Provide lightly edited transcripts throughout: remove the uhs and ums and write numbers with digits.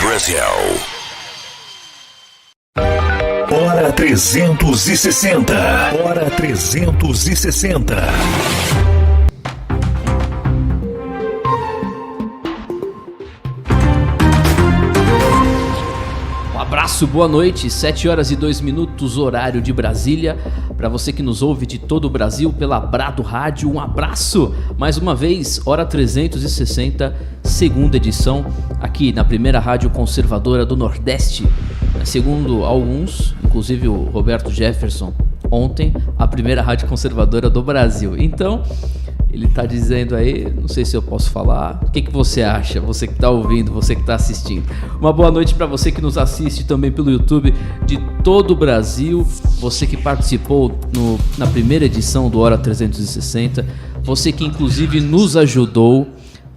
Brasil. Hora 360. Hora 360. Abraço, boa noite, 7 horas e 2 minutos, horário de Brasília. Para você que nos ouve de todo o Brasil pela Brado Rádio, um abraço. Mais uma vez, hora 360, segunda edição, aqui na primeira rádio conservadora do Nordeste. Segundo alguns, inclusive o Roberto Jefferson, ontem, a primeira rádio conservadora do Brasil. Então, ele tá dizendo aí, não sei se eu posso falar, o que você acha, você que tá ouvindo, você que tá assistindo. Uma boa noite para você que nos assiste também pelo YouTube de todo o Brasil, você que participou na primeira edição do Hora 360, você que inclusive nos ajudou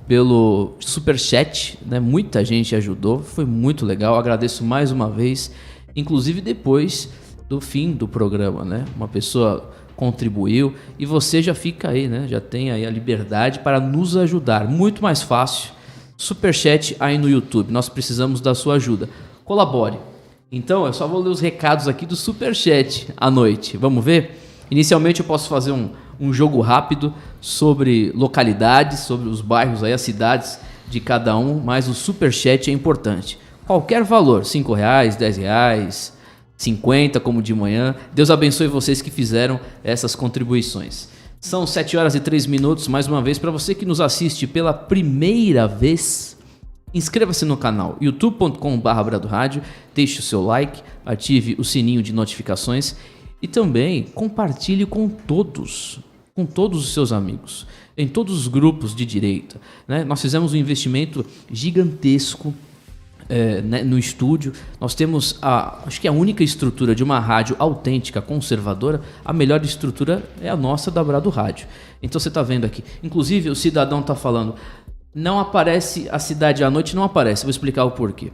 pelo Superchat, né? Muita gente ajudou, foi muito legal, agradeço mais uma vez, inclusive depois do fim do programa, né? Uma pessoa contribuiu e você já fica aí, né? Já tem aí a liberdade para nos ajudar, muito mais fácil. Superchat aí no YouTube, nós precisamos da sua ajuda. Colabore. Então, eu só vou ler os recados aqui do Superchat à noite. Vamos ver? Inicialmente eu posso fazer um jogo rápido sobre localidades, sobre os bairros aí, as cidades de cada um, mas o Superchat é importante. Qualquer valor, R$5, R$10, 50 como de manhã. Deus abençoe vocês que fizeram essas contribuições. São 7 horas e 3 minutos, mais uma vez, para você que nos assiste pela primeira vez, inscreva-se no canal youtube.com/bradoradio, deixe o seu like, ative o sininho de notificações e também compartilhe com todos os seus amigos, em todos os grupos de direita, né? Nós fizemos um investimento gigantesco no estúdio. Nós temos acho que a única estrutura de uma rádio autêntica, conservadora. A melhor estrutura é a nossa da Brado Rádio. Então você está vendo aqui, inclusive o cidadão está falando, não aparece a cidade à noite, não aparece, vou explicar o porquê.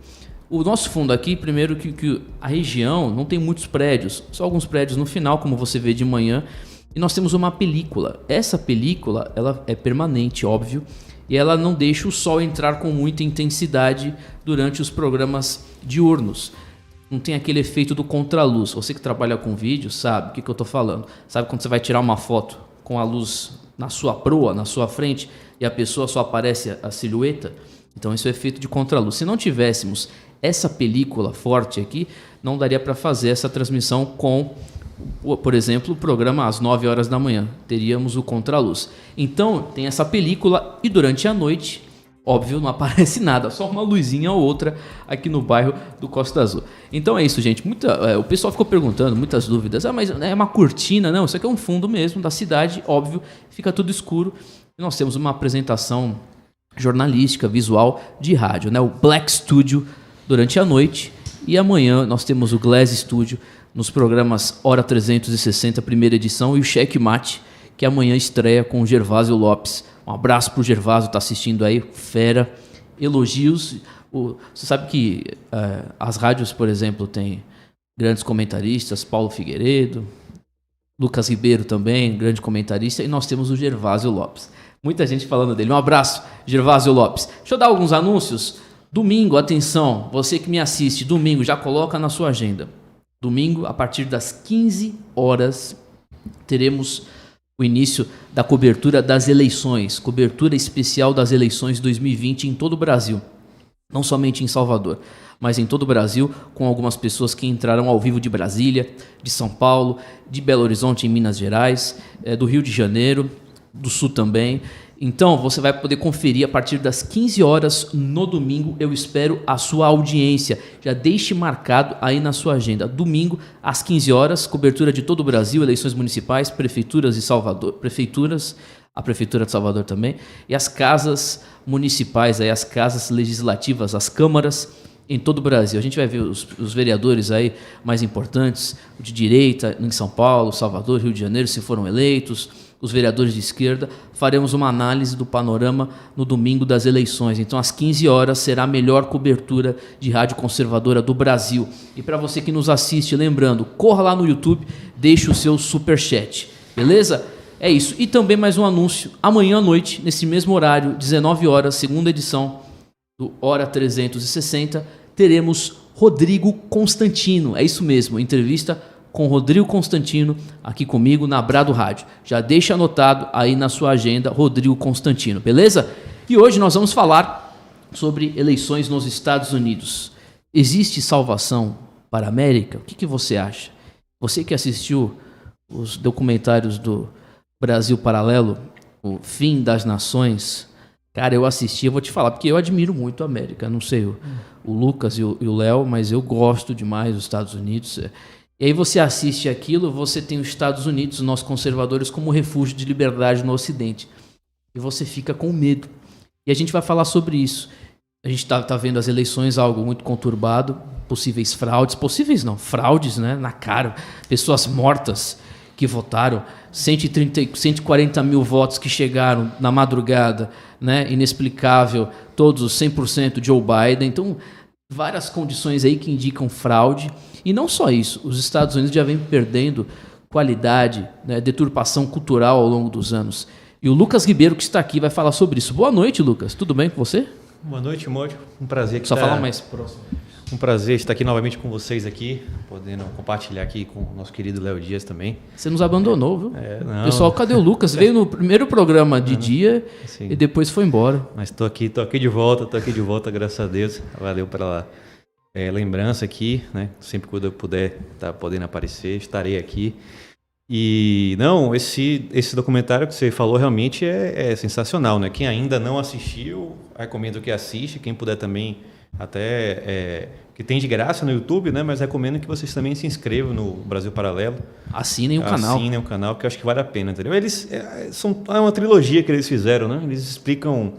O nosso fundo aqui, primeiro que a região não tem muitos prédios, só alguns prédios no final, como você vê de manhã, e nós temos uma película. Essa película, ela é permanente, óbvio, e ela não deixa o sol entrar com muita intensidade durante os programas diurnos. Não tem aquele efeito do contraluz. Você que trabalha com vídeo sabe o que eu estou falando. Sabe quando você vai tirar uma foto com a luz na sua proa, na sua frente, e a pessoa só aparece a silhueta? Então esse é o efeito de contraluz. Se não tivéssemos essa película forte aqui, não daria para fazer essa transmissão com, por exemplo, o programa às 9 horas da manhã. Teríamos o contraluz. Então, tem essa película e durante a noite, óbvio, não aparece nada. Só uma luzinha ou outra aqui no bairro do Costa Azul. Então é isso, gente. O pessoal ficou perguntando, muitas dúvidas. Mas é uma cortina? Não, isso aqui é um fundo mesmo da cidade, óbvio. Fica tudo escuro. E nós temos uma apresentação jornalística, visual, de rádio, né? O Black Studio durante a noite. E amanhã nós temos o Glass Studio nos programas Hora 360, primeira edição, e o Checkmate, que amanhã estreia com o Gervásio Lopes. Um abraço pro Gervásio, tá assistindo aí, fera, elogios. Você sabe que as rádios, por exemplo, tem grandes comentaristas, Paulo Figueiredo, Lucas Ribeiro também, grande comentarista, e nós temos o Gervásio Lopes. Muita gente falando dele. Um abraço, Gervásio Lopes. Deixa eu dar alguns anúncios. Domingo, atenção, você que me assiste, domingo, já coloca na sua agenda. Domingo, a partir das 15 horas, teremos o início da cobertura das eleições, cobertura especial das eleições 2020 em todo o Brasil, não somente em Salvador, mas em todo o Brasil, com algumas pessoas que entrarão ao vivo de Brasília, de São Paulo, de Belo Horizonte, em Minas Gerais, do Rio de Janeiro, do Sul também. Então, você vai poder conferir a partir das 15 horas no domingo. Eu espero a sua audiência. Já deixe marcado aí na sua agenda. Domingo, às 15 horas, cobertura de todo o Brasil, eleições municipais, prefeituras de Salvador, a Prefeitura de Salvador também, e as casas municipais, aí, as casas legislativas, as câmaras em todo o Brasil. A gente vai ver os vereadores aí mais importantes, de direita, em São Paulo, Salvador, Rio de Janeiro, se foram eleitos, os vereadores de esquerda. Faremos uma análise do panorama no domingo das eleições. Então, às 15 horas, será a melhor cobertura de rádio conservadora do Brasil. E para você que nos assiste, lembrando, corra lá no YouTube, deixe o seu superchat. Beleza? É isso. E também mais um anúncio. Amanhã à noite, nesse mesmo horário, 19 horas, segunda edição do Hora 360, teremos Rodrigo Constantino. É isso mesmo, entrevista com Rodrigo Constantino aqui comigo na Brado Rádio. Já deixa anotado aí na sua agenda, Rodrigo Constantino, beleza? E hoje nós vamos falar sobre eleições nos Estados Unidos. Existe salvação para a América? O que você acha? Você que assistiu os documentários do Brasil Paralelo, o Fim das Nações, cara, eu assisti, eu vou te falar, porque eu admiro muito a América, não sei o Lucas e o Léo, mas eu gosto demais dos Estados Unidos. E aí você assiste aquilo, você tem os Estados Unidos, nós conservadores, como refúgio de liberdade no Ocidente. E você fica com medo. E a gente vai falar sobre isso. A gente tá vendo as eleições, algo muito conturbado, possíveis fraudes, fraudes, né, na cara, pessoas mortas que votaram, 140 mil votos que chegaram na madrugada, né, inexplicável, todos 100% Joe Biden, então várias condições aí que indicam fraude, e não só isso, os Estados Unidos já vêm perdendo qualidade, né, deturpação cultural ao longo dos anos, e o Lucas Ribeiro que está aqui vai falar sobre isso. Boa noite, Lucas, tudo bem com você? Boa noite, Módio. Um prazer Só falar mais próximo. Um prazer estar aqui novamente com vocês aqui, podendo compartilhar aqui com o nosso querido Léo Dias também. Você nos abandonou, viu? Não. Pessoal, cadê o Lucas? Veio no primeiro programa de dia e depois foi embora. Mas tô aqui de volta, graças a Deus. Valeu pela lembrança aqui, né? Sempre quando eu puder estar podendo aparecer, estarei aqui. E não, esse documentário que você falou realmente é sensacional, né? Quem ainda não assistiu, recomendo que assista. Quem puder também, até que tem de graça no YouTube, né? Mas recomendo que vocês também se inscrevam no Brasil Paralelo. Assinem o canal. Assinem o canal, que eu acho que vale a pena, entendeu? Eles é uma trilogia que eles fizeram, né? Eles explicam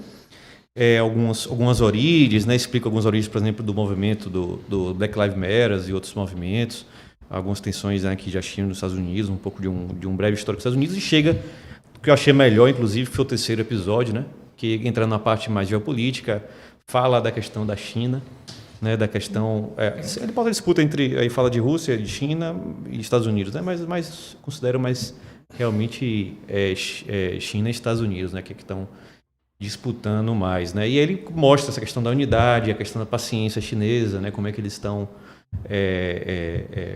algumas origens, né? Explicam algumas origens, por exemplo, do movimento do Black Lives Matter e outros movimentos. Algumas tensões, né, que já tinham nos Estados Unidos, um pouco de um breve histórico dos Estados Unidos, e chega, o que eu achei melhor, inclusive, foi o terceiro episódio, né, que entra na parte mais geopolítica, fala da questão da China, né, da questão... ele pode disputa entre... Aí fala de Rússia, de China e Estados Unidos, né, mas considero mais realmente China e Estados Unidos, né, que estão disputando mais, né, e ele mostra essa questão da unidade, a questão da paciência chinesa, né, como é que eles estão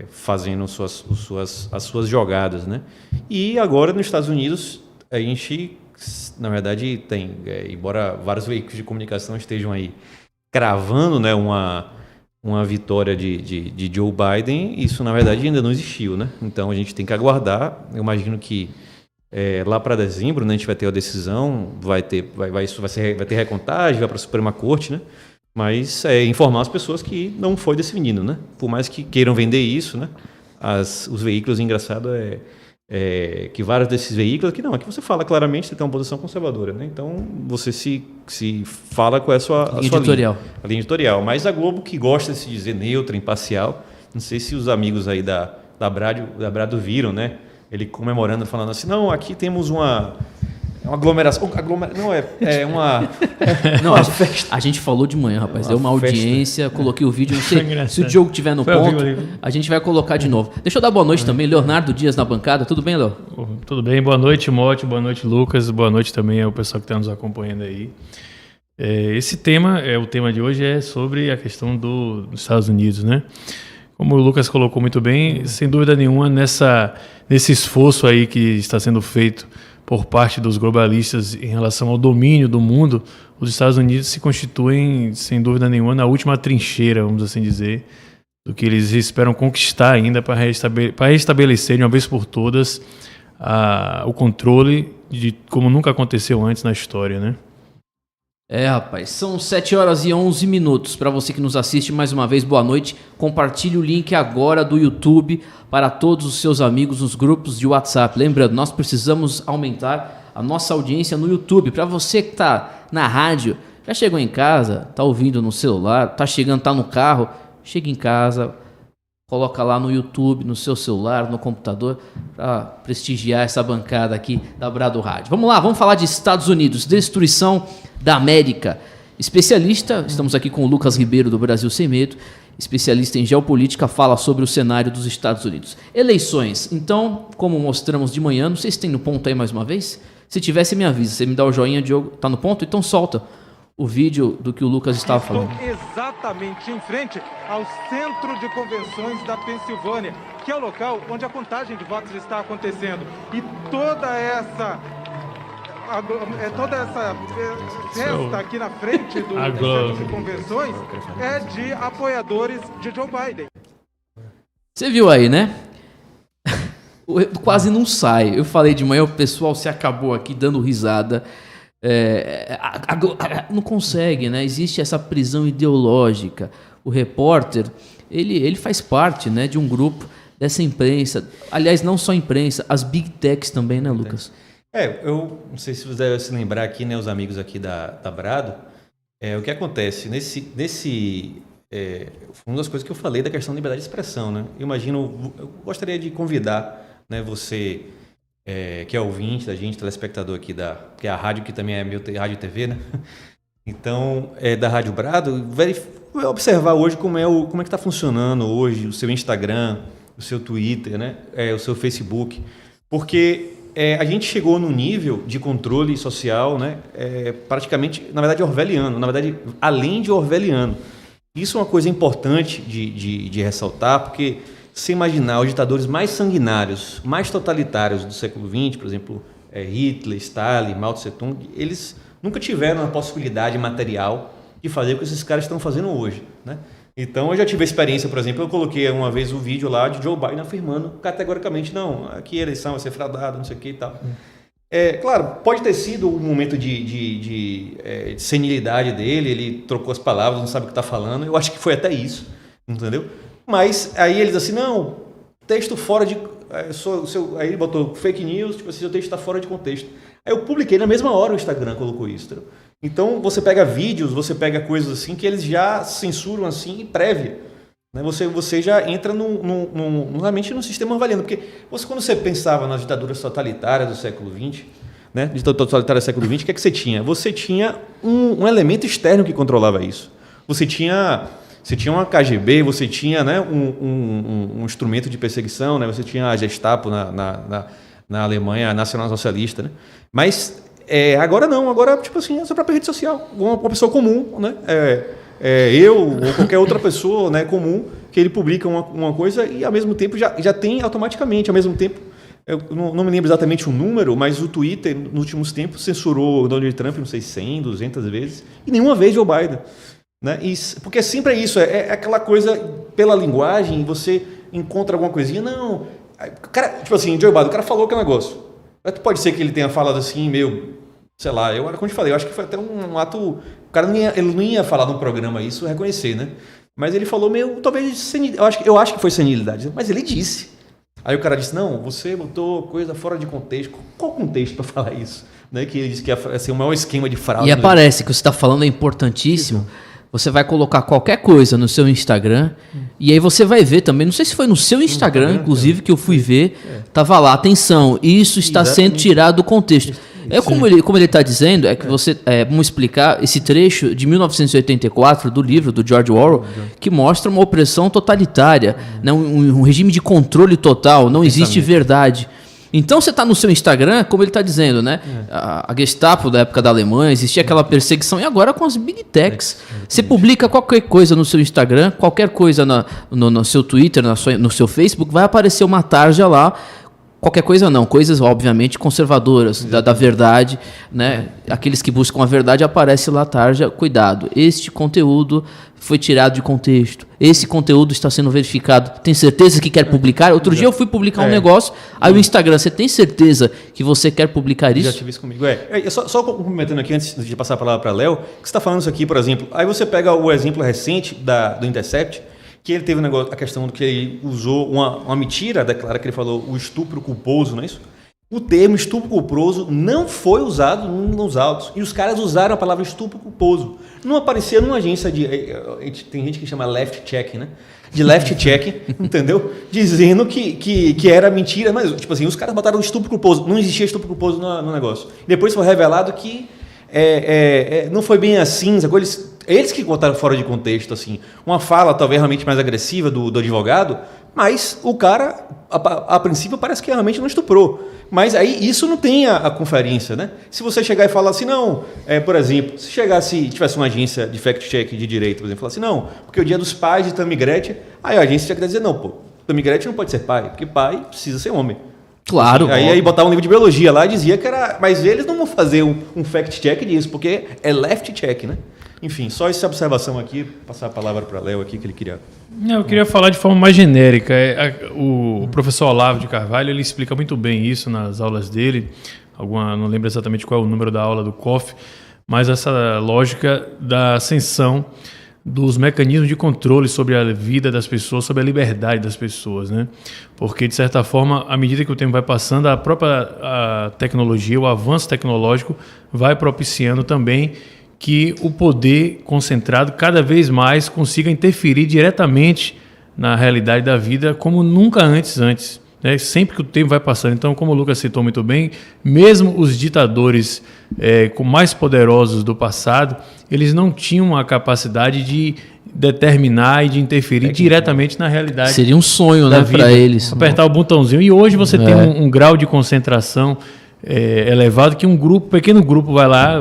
fazendo as suas jogadas, né? E agora nos Estados Unidos a gente, na verdade, tem, embora vários veículos de comunicação estejam aí cravando, né, uma vitória de Joe Biden, isso na verdade ainda não existiu, né? Então a gente tem que aguardar. Eu imagino que lá para dezembro, né, a gente vai ter a decisão, vai ter recontagem, vai para a Suprema Corte, né? Mas informar as pessoas que não foi definido, né? Por mais que queiram vender isso, né? Os veículos, engraçado que vários desses veículos, aqui você fala claramente que você tem uma posição conservadora, né? Então você se fala qual é a sua editorial. A linha editorial. Mas a Globo, que gosta de se dizer neutra, imparcial, não sei se os amigos aí da Brado viram, né? Ele comemorando, falando assim, não, aqui temos uma aglomeração. Não, Não, a gente falou de manhã, rapaz. Deu uma audiência, coloquei o vídeo. Não sei se o Diogo estiver no ponto, a gente vai colocar de novo. Deixa eu dar boa noite também. Leonardo Dias na bancada. Tudo bem, Léo? Tudo bem. Boa noite, Mote. Boa noite, Lucas. Boa noite também ao pessoal que está nos acompanhando aí. Esse tema, o tema de hoje é sobre a questão dos Estados Unidos, né? Como o Lucas colocou muito bem, sem dúvida nenhuma, nesse esforço aí que está sendo feito por parte dos globalistas em relação ao domínio do mundo, os Estados Unidos se constituem, sem dúvida nenhuma, na última trincheira, vamos assim dizer, do que eles esperam conquistar ainda para restabelecer de uma vez por todas o controle de como nunca aconteceu antes na história, né? Rapaz, são 7h11. Para você que nos assiste, mais uma vez, boa noite. Compartilhe o link agora do YouTube para todos os seus amigos nos grupos de WhatsApp. Lembrando, nós precisamos aumentar a nossa audiência no YouTube. Para você que está na rádio, já chegou em casa, está ouvindo no celular, está chegando, está no carro, chega em casa, coloca lá no YouTube, no seu celular, no computador, para prestigiar essa bancada aqui da Brado Rádio. Vamos lá, vamos falar de Estados Unidos, destruição da América. Especialista, estamos aqui com o Lucas Ribeiro do Brasil Sem Medo, especialista em geopolítica, fala sobre o cenário dos Estados Unidos. Eleições, então, como mostramos de manhã, não sei se tem no ponto aí mais uma vez, se tiver, você me avisa, você me dá o joinha, Diogo, tá no ponto? Então solta o vídeo do que o Lucas estava falando. Exatamente em frente ao Centro de Convenções da Pensilvânia, que é o local onde a contagem de votos está acontecendo. E toda essa festa aqui na frente do Centro de Convenções é de apoiadores de Joe Biden. Você viu aí, né? Quase não sai. Eu falei de manhã, o pessoal se acabou aqui dando risada. Não consegue, né? Existe essa prisão ideológica. O repórter, ele faz parte, né, de um grupo dessa imprensa. Aliás, não só imprensa, as big techs também, né, Lucas? Eu não sei se você deve se lembrar aqui, né, os amigos aqui da Brado, o que acontece foi uma das coisas que eu falei da questão da liberdade de expressão, né? Eu gostaria de convidar, né, você que é ouvinte da gente, telespectador aqui que é a rádio, que também é meu rádio e TV, né? Então, da Rádio Brado, vai observar hoje como é que está funcionando hoje o seu Instagram, o seu Twitter, né? O seu Facebook, porque a gente chegou num nível de controle social, né? Praticamente, na verdade, orwelliano, na verdade, além de orwelliano. Isso é uma coisa importante de ressaltar, porque se imaginar os ditadores mais sanguinários, mais totalitários do século XX, por exemplo, Hitler, Stalin, Mao Tse-tung, eles nunca tiveram a possibilidade material de fazer o que esses caras estão fazendo hoje, né? Então, eu já tive a experiência, por exemplo, eu coloquei uma vez o vídeo lá de Joe Biden afirmando categoricamente, não, aqui a eleição vai ser fraudada, não sei o que e tal. Claro, pode ter sido um momento de senilidade dele, ele trocou as palavras, não sabe o que está falando, eu acho que foi até isso, entendeu? Mas aí eles assim, não, texto fora de... aí ele botou fake news, tipo assim, seu texto está fora de contexto. Aí eu publiquei na mesma hora, o Instagram colocou isso, entendeu? Então você pega vídeos, você pega coisas assim que eles já censuram assim prévia, né? Você já entra realmente num sistema avaliando, porque quando você pensava nas ditaduras totalitárias do século XX, né? Ditadura totalitária do século XX, o que é que você tinha? Você tinha um elemento externo que controlava isso. Você tinha uma KGB, você tinha, né, um instrumento de perseguição, né? Você tinha a Gestapo na Alemanha nacional-socialista, né? Mas agora não, agora tipo assim, é a sua própria rede social, uma pessoa comum, né? Eu ou qualquer outra pessoa, né, comum, que ele publica uma coisa e ao mesmo tempo já tem automaticamente, ao mesmo tempo, eu não me lembro exatamente o número, mas o Twitter nos últimos tempos censurou o Donald Trump, não sei, 100, 200 vezes, e nenhuma vez Joe Biden. Né? Porque sempre é isso, é aquela coisa pela linguagem, você encontra alguma coisinha, não, cara, tipo assim, Joe Biden, o cara falou aquele negócio, pode ser que ele tenha falado assim, sei lá, como eu te falei, eu acho que foi até um ato, o cara ele não ia falar num programa isso, reconhecer, né? Mas ele falou talvez, eu acho que foi senilidade, mas ele disse. Aí o cara disse, não, você botou coisa fora de contexto. Qual contexto para falar isso? Né? Que ele disse que ia ser o maior esquema de fraude. E aparece que você está falando é importantíssimo. Você vai colocar qualquer coisa no seu Instagram e aí você vai ver também, não sei se foi no seu Instagram, inclusive, que eu fui ver, tava lá, atenção, isso está sendo tirado do contexto. Como ele está dizendo, que você, vamos explicar esse trecho de 1984 do livro do George Orwell, que mostra uma opressão totalitária, né, um regime de controle total, não existe verdade. Então você está no seu Instagram, como ele está dizendo, né? A Gestapo da época da Alemanha, existia aquela perseguição, e agora com as big techs. Você publica qualquer coisa no seu Instagram, qualquer coisa no seu Twitter, no seu Facebook, vai aparecer uma tarja lá. Qualquer coisa não, coisas obviamente conservadoras, da verdade, né? Aqueles que buscam a verdade, aparece lá a tarja, cuidado, este conteúdo foi tirado de contexto, esse conteúdo está sendo verificado, tem certeza que quer publicar? Outro dia eu fui publicar um negócio, aí o Instagram, você tem certeza que você quer publicar isso? Já tive isso comigo, só complementando aqui, antes de passar a palavra para Léo, que você está falando isso aqui, por exemplo, aí você pega o exemplo recente do Intercept, que ele teve a questão de que ele usou uma mentira, declara que ele falou o estupro culposo, não é isso? O termo estupro culposo não foi usado nos autos. E os caras usaram a palavra estupro culposo. Não aparecia numa agência tem gente que chama left check, né? De left check, entendeu? Dizendo que era mentira. Mas, tipo assim, os caras botaram estupro culposo. Não existia estupro culposo no negócio. Depois foi revelado que não foi bem assim. Eles que botaram fora de contexto, assim. Uma fala talvez realmente mais agressiva do advogado, mas o cara, a princípio, parece que realmente não estuprou. Mas aí isso não tem a conferência, né? Se você chegar e falar assim, não, por exemplo, se tivesse uma agência de fact-check de direito, por exemplo, falar assim, não, porque o dia dos pais de Tammy Gretchen, aí a agência tinha que dizer, não, pô, Tammy Gretchen não pode ser pai, porque pai precisa ser homem. Claro. Aí botava um livro de biologia lá e dizia que era... Mas eles não vão fazer um fact-check disso, porque é left-check, né? Enfim, só essa observação aqui, passar a palavra para Léo aqui, que ele queria... Eu queria falar de forma mais genérica. O professor Olavo de Carvalho, ele explica muito bem isso nas aulas dele. Não lembro exatamente qual é o número da aula do COF, mas essa lógica da ascensão dos mecanismos de controle sobre a vida das pessoas, sobre a liberdade das pessoas, né? Porque, de certa forma, à medida que o tempo vai passando, a própria tecnologia, o avanço tecnológico vai propiciando também que o poder concentrado cada vez mais consiga interferir diretamente na realidade da vida como nunca antes, né? Sempre que o tempo vai passando. Então, como o Lucas citou muito bem, mesmo os ditadores mais poderosos do passado, eles não tinham a capacidade de determinar e de interferir diretamente na realidade. Seria um sonho, né, para eles. Apertar o botãozinho. E hoje você tem um grau de concentração elevado que um pequeno grupo vai lá,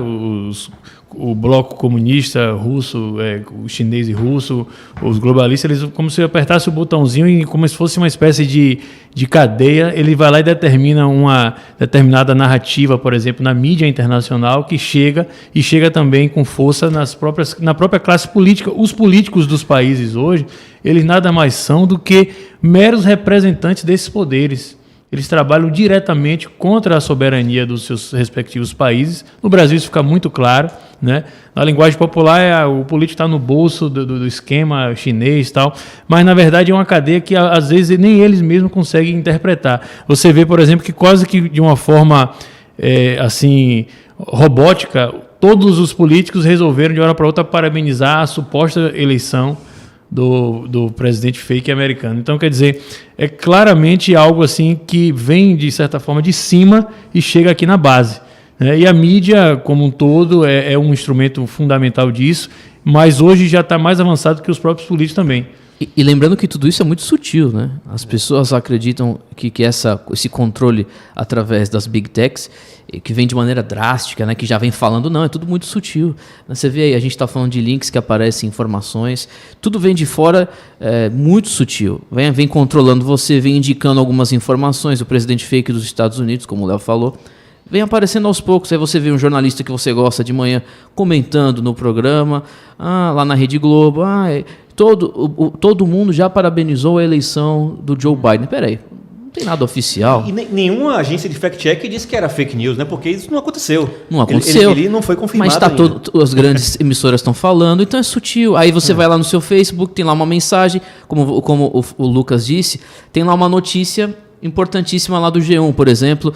o bloco comunista russo, o chinês e russo, os globalistas, eles como se apertasse o botãozinho e como se fosse uma espécie de cadeia, ele vai lá e determina uma determinada narrativa, por exemplo, na mídia internacional, que chega também com força na própria classe política. Os políticos dos países hoje, eles nada mais são do que meros representantes desses poderes. Eles trabalham diretamente contra a soberania dos seus respectivos países. No Brasil isso fica muito claro, né? Na linguagem popular, o político está no bolso do esquema chinês e tal, mas na verdade é uma cadeia que às vezes nem eles mesmos conseguem interpretar. Você vê, por exemplo, que quase que de uma forma assim robótica, todos os políticos resolveram de uma hora para outra parabenizar a suposta eleição do presidente fake americano. Então, quer dizer, é claramente algo assim que vem, de certa forma, de cima e chega aqui na base, né? E a mídia, como um todo, é um instrumento fundamental disso, mas hoje já está mais avançado que os próprios políticos também. E lembrando que tudo isso é muito sutil, né? As pessoas acreditam que esse controle através das big techs, que vem de maneira drástica, né? Que já vem falando, não, é tudo muito sutil. Você vê aí, a gente está falando de links que aparecem, informações, tudo vem de fora muito sutil. Vem controlando você, vem indicando algumas informações. O presidente fake dos Estados Unidos, como o Léo falou, vem aparecendo aos poucos. Aí você vê um jornalista que você gosta de manhã comentando no programa, lá na Rede Globo, todo mundo já parabenizou a eleição do Joe Biden. Peraí, não tem nada oficial. E nenhuma agência de fact-check disse que era fake news, né? Porque isso não aconteceu. Não aconteceu. Ele não foi confirmado mas as grandes emissoras estão falando, então é sutil. Aí você vai lá no seu Facebook, tem lá uma mensagem, como o Lucas disse, tem lá uma notícia importantíssima lá do G1, por exemplo.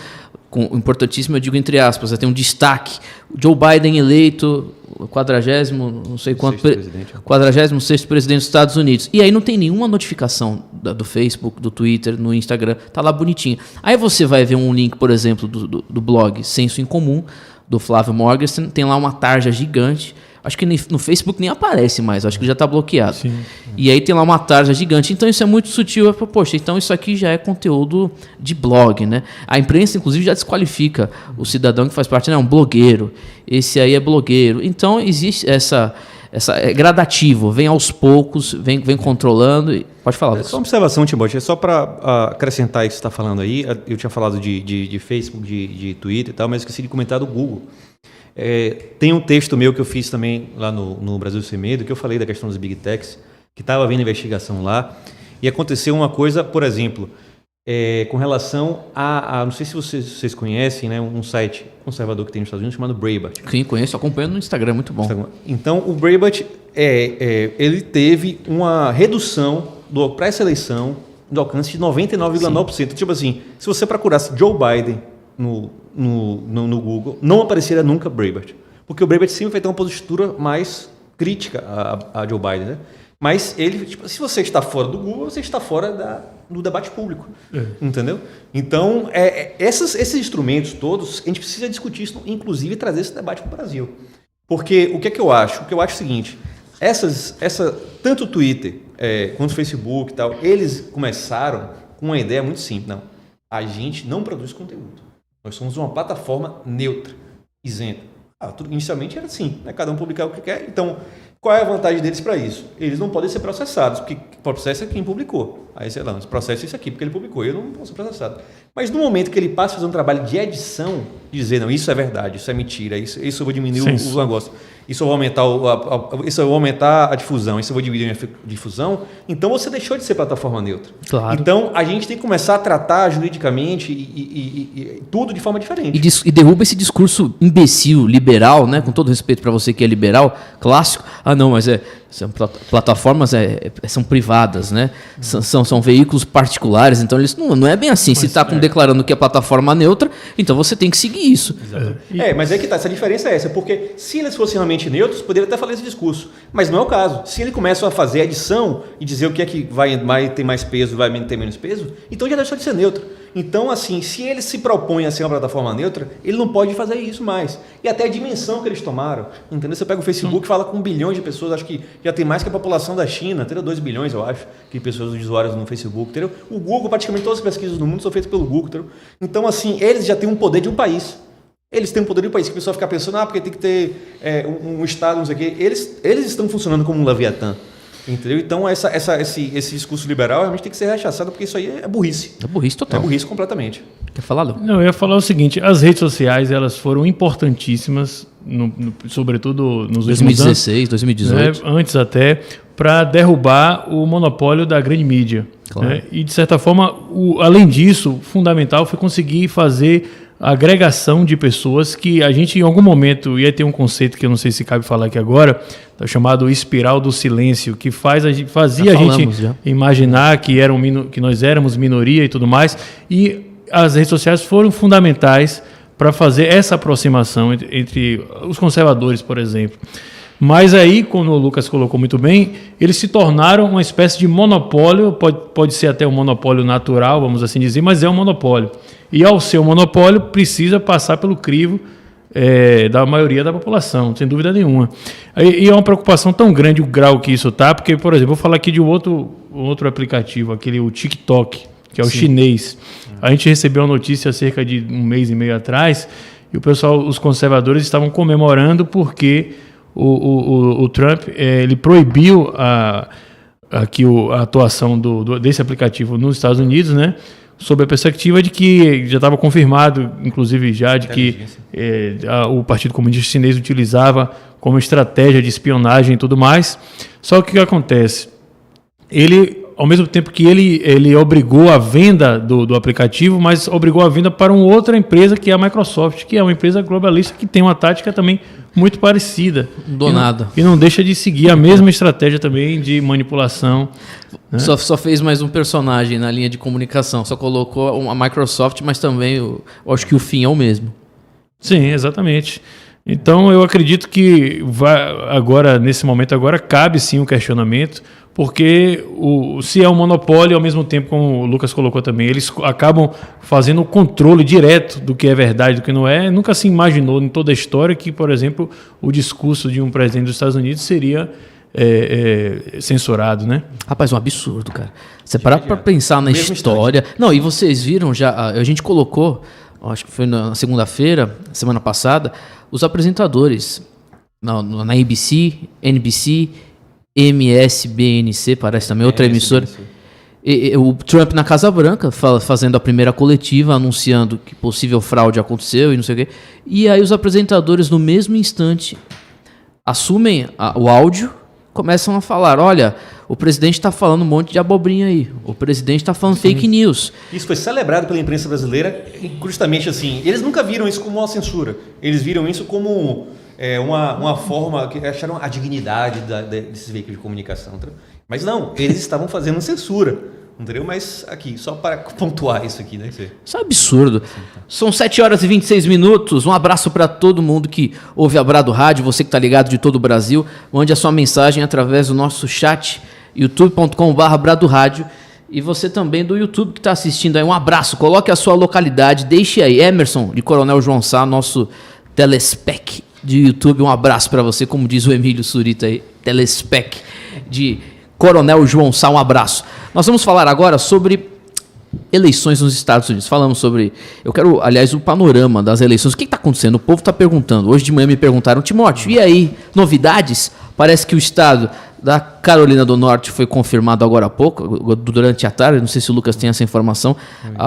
Importantíssimo, eu digo entre aspas, tem um destaque. Joe Biden eleito, 46º, não sei quanto, 46º presidente dos Estados Unidos. E aí não tem nenhuma notificação do Facebook, do Twitter, no Instagram, tá lá bonitinho. Aí você vai ver um link, por exemplo, do blog Senso em Comum, do Flávio Morgenstern, tem lá uma tarja gigante. Acho que no Facebook nem aparece mais, acho que já está bloqueado. Sim. E aí tem lá uma tarja gigante. Então isso é muito sutil. Poxa, então isso aqui já é conteúdo de blog, né? A imprensa, inclusive, já desqualifica o cidadão que faz parte, né? Um blogueiro. Esse aí é blogueiro. Então existe essa é gradativo, vem aos poucos, vem controlando. Pode falar. Só uma observação, Timóteo, é só para acrescentar isso que você está falando aí. Eu tinha falado de Facebook, de Twitter e tal, mas esqueci de comentar do Google. Tem um texto meu que eu fiz também lá no Brasil Sem Medo, que eu falei da questão dos Big Techs, que estava vindo investigação lá, e aconteceu uma coisa, por exemplo, com relação a não sei se vocês conhecem, né, um site conservador que tem nos Estados Unidos chamado Breitbart. Sim, conheço, acompanho no Instagram, muito bom. Então, o Breitbart, ele teve uma redução para essa eleição do alcance de 99,9%. Tipo assim, se você procurasse Joe Biden no Google, não apareceria nunca Breitbart, porque o Breitbart sempre vai ter uma postura mais crítica a Joe Biden, né? Mas ele, se você está fora do Google, você está fora do debate público, entendeu? Então, esses instrumentos todos, a gente precisa discutir isso, inclusive trazer esse debate para o Brasil. Porque o que é que eu acho? O que eu acho é o seguinte, tanto o Twitter quanto o Facebook e tal, eles começaram com uma ideia muito simples. Não, a gente não produz conteúdo. Nós somos uma plataforma neutra, isenta. Inicialmente era assim, né? Cada um publicar o que quer. Então, qual é a vantagem deles para isso? Eles não podem ser processados, porque o processo é quem publicou. Aí, sei lá, esse processo é isso aqui, porque ele publicou, eu não posso ser processado. Mas no momento que ele passa a fazer um trabalho de edição, dizer, não, isso é verdade, isso é mentira, isso eu vou diminuir o negócio, isso eu vou aumentar a difusão, isso eu vou diminuir a difusão, então você deixou de ser plataforma neutra. Claro. Então, a gente tem que começar a tratar juridicamente e tudo de forma diferente. E derruba esse discurso imbecil, liberal, né? Com todo respeito para você que é liberal, clássico. Ah, não, mas são plataformas são privadas, né? São veículos particulares, então eles não é bem assim. Se está declarando que é plataforma neutra, então você tem que seguir isso. Mas é que tá, essa diferença é essa, porque se eles fossem realmente neutros, poderia até falar esse discurso, mas não é o caso. Se ele começa a fazer a edição e dizer o que é que vai ter mais peso, vai ter menos peso, então já deixou de ser neutro. Então, assim, se ele se propõe a ser uma plataforma neutra, ele não pode fazer isso mais. E até a dimensão que eles tomaram, entendeu? Você pega o Facebook, fala com 1 bilhão de pessoas, acho que já tem mais que a população da China, entendeu? 2 bilhões, eu acho, de pessoas usuários no Facebook, entendeu? O Google, praticamente todas as pesquisas do mundo são feitas pelo Google, entendeu? Então, assim, eles já têm um poder de um país. Eles têm um poder de um país, que a pessoa fica pensando, porque tem que ter um Estado, não sei o quê. Eles estão funcionando como um Leviatã. Entendeu? Então, esse discurso liberal realmente tem que ser rechaçado, porque isso aí é burrice. É burrice total. É burrice completamente. Quer falar, Lu? Não, eu ia falar o seguinte, as redes sociais, elas foram importantíssimas, sobretudo nos 2016, 2018. Né, antes até, para derrubar o monopólio da grande mídia. Claro. Né? E, de certa forma, além disso, fundamental foi conseguir fazer a agregação de pessoas que a gente, em algum momento, ia ter um conceito que eu não sei se cabe falar aqui agora, chamado espiral do silêncio, que fazia a gente imaginar que nós éramos minoria e tudo mais, e as redes sociais foram fundamentais para fazer essa aproximação entre os conservadores, por exemplo. Mas aí, como o Lucas colocou muito bem, eles se tornaram uma espécie de monopólio, pode ser até um monopólio natural, vamos assim dizer, mas é um monopólio. E ao ser um monopólio, precisa passar pelo crivo da maioria da população, sem dúvida nenhuma. E é uma preocupação tão grande o grau que isso está, porque, por exemplo, vou falar aqui de um outro aplicativo, o TikTok, que é o chinês. A gente recebeu uma notícia há cerca de 1 mês e meio atrás, e o pessoal, os conservadores, estavam comemorando porque o Trump ele proibiu a atuação desse aplicativo nos Estados Unidos, né? Sob a perspectiva de que já estava confirmado, inclusive de que o Partido Comunista Chinês utilizava como estratégia de espionagem e tudo mais. Só que o que acontece? Ele, ao mesmo tempo que ele obrigou a venda do aplicativo, mas obrigou a venda para uma outra empresa, que é a Microsoft, que é uma empresa globalista que tem uma tática também muito parecida. Donada. E não deixa de seguir a mesma estratégia também de manipulação. Né? Só fez mais um personagem na linha de comunicação. Só colocou a Microsoft, mas também eu acho que o fim é o mesmo. Sim, exatamente. Então eu acredito que nesse momento cabe sim um questionamento, porque se é um monopólio, ao mesmo tempo, como o Lucas colocou também, eles acabam fazendo o controle direto do que é verdade e do que não é. Nunca se imaginou em toda a história que, por exemplo, o discurso de um presidente dos Estados Unidos seria censurado, né? Rapaz, é um absurdo, cara. Você parar para pensar na história... Não, e vocês viram já, a gente colocou, acho que foi na segunda-feira, semana passada, os apresentadores na ABC, NBC, MSBNC, parece também, outra emissora. O Trump na Casa Branca, fazendo a primeira coletiva, anunciando que possível fraude aconteceu e não sei o quê. E aí os apresentadores, no mesmo instante, assumem o áudio, começam a falar, olha, o presidente está falando um monte de abobrinha aí, o presidente está falando fake news. Isso foi celebrado pela imprensa brasileira, justamente assim, eles nunca viram isso como uma censura, eles viram isso como uma forma, que acharam a dignidade desses veículos de comunicação. Mas não, eles estavam fazendo censura, entendeu? Mas aqui, só para pontuar isso aqui, né? Isso é absurdo. São 7 horas e 26 minutos. Um abraço para todo mundo que ouve a Brado Rádio, você que está ligado de todo o Brasil. Mande a sua mensagem através do nosso chat, youtube.com/Brado Rádio. E você também do YouTube que está assistindo aí, um abraço. Coloque a sua localidade, deixe aí. Emerson, de Coronel João Sá, nosso telespec de YouTube, um abraço para você, como diz o Emílio Surita aí, telespec de Coronel João Sá, um abraço. Nós vamos falar agora sobre eleições nos Estados Unidos. Falamos sobre, eu quero, aliás, o panorama das eleições. O que está acontecendo? O povo está perguntando. Hoje de manhã me perguntaram, Timóteo, e aí, novidades? Parece que o estado da Carolina do Norte foi confirmado agora há pouco, durante a tarde, não sei se o Lucas tem essa informação,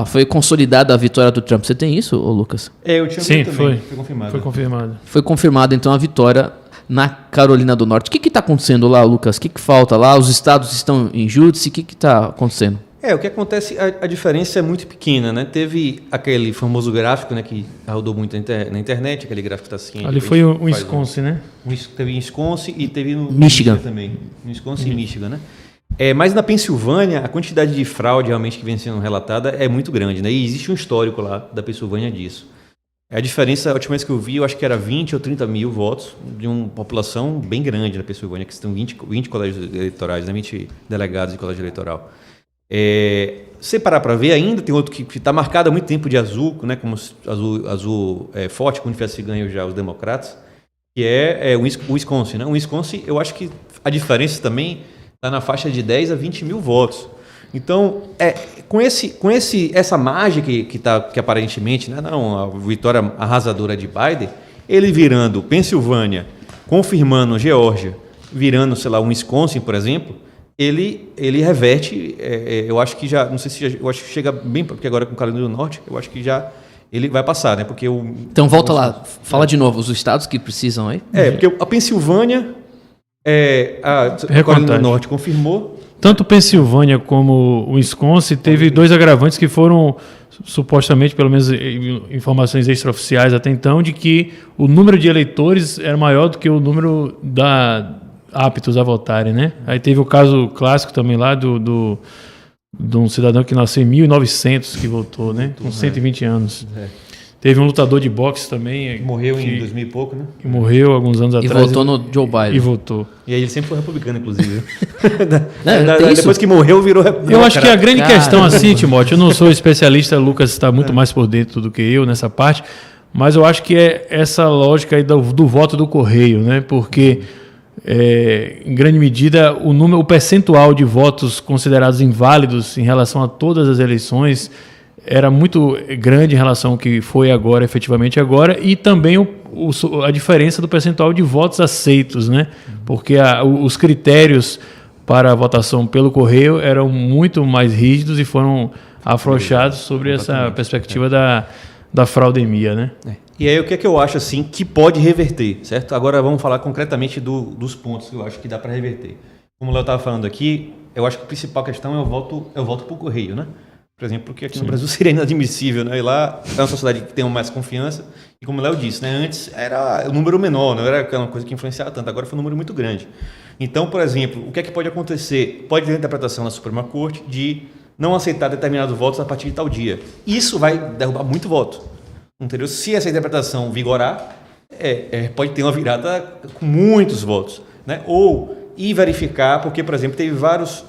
foi consolidada a vitória do Trump. Você tem isso, Lucas? Eu tinha Sim, também. foi confirmado. Foi confirmado. Foi confirmada, então, a vitória na Carolina do Norte. O que está acontecendo lá, Lucas? O que falta lá? Os estados estão em júdice? O que está acontecendo? O que acontece, a diferença é muito pequena, né? Teve aquele famoso gráfico, né, que rodou muito na internet, aquele gráfico que está assim. Ali foi o Wisconsin, né? Teve em Wisconsin e teve no Michigan também. Wisconsin e Michigan, né? Mas na Pensilvânia, a quantidade de fraude realmente que vem sendo relatada é muito grande, né? E existe um histórico lá da Pensilvânia disso. A diferença, a última vez que eu vi, eu acho que era 20 ou 30 mil votos de uma população bem grande na Pensilvânia, que estão 20 colégios eleitorais, né? 20 delegados de colégio eleitoral. Se parar para ver, ainda tem outro que está marcado há muito tempo de azul, né, como azul forte, como tivesse ganho já os democratas, que é o Wisconsin. Né? O Wisconsin, eu acho que a diferença também está na faixa de 10 a 20 mil votos. Então, com essa margem que aparentemente, né, não, a vitória arrasadora de Biden, ele virando Pensilvânia, confirmando Geórgia, virando, sei lá, um Wisconsin, por exemplo, ele reverte, eu acho que já, não sei se eu acho que chega bem, porque agora com o Carolina do Norte, eu acho que já ele vai passar, né? Porque então volta lá, fala de novo os estados que precisam aí. Porque a Pensilvânia, a Carolina do Norte confirmou. Tanto Pensilvânia como o Wisconsin teve dois agravantes que foram supostamente, pelo menos informações extraoficiais até então, de que o número de eleitores era maior do que o número aptos a votarem, né? Aí teve o caso clássico também lá de um cidadão que nasceu em 1900 que votou, né? Com 120 anos. Teve um lutador de boxe também. Que morreu em 2000 e pouco, né? Que morreu alguns anos atrás. E votou no Joe Biden. E votou. E aí ele sempre foi republicano, inclusive. Depois que morreu, virou republicano. Eu acho que a grande questão assim, Timóteo, eu não sou especialista, o Lucas está muito mais por dentro do que eu nessa parte, mas eu acho que é essa lógica aí do voto do correio, né? Porque em grande medida, o percentual de votos considerados inválidos em relação a todas as eleições era muito grande em relação ao que foi agora, efetivamente agora, e também a diferença do percentual de votos aceitos, né? Porque os critérios para a votação pelo correio eram muito mais rígidos e foram afrouxados sobre essa perspectiva da fraudemia, né? E aí o que é que eu acho assim que pode reverter, certo? Agora vamos falar concretamente dos pontos que eu acho que dá para reverter. Como o Léo estava falando aqui, eu acho que a principal questão é o voto por correio, né? Por exemplo, porque aqui no Brasil seria inadmissível, né? E lá é uma sociedade que tem mais confiança. E como o Léo disse, né? Antes era um número menor, não era aquela coisa que influenciava tanto. Agora foi um número muito grande. Então, por exemplo, o que é que pode acontecer? Pode ter interpretação na Suprema Corte de não aceitar determinados votos a partir de tal dia. Isso vai derrubar muito voto. Entendeu? Se essa interpretação vigorar, pode ter uma virada com muitos votos. Né? Ou verificar, porque, por exemplo, teve vários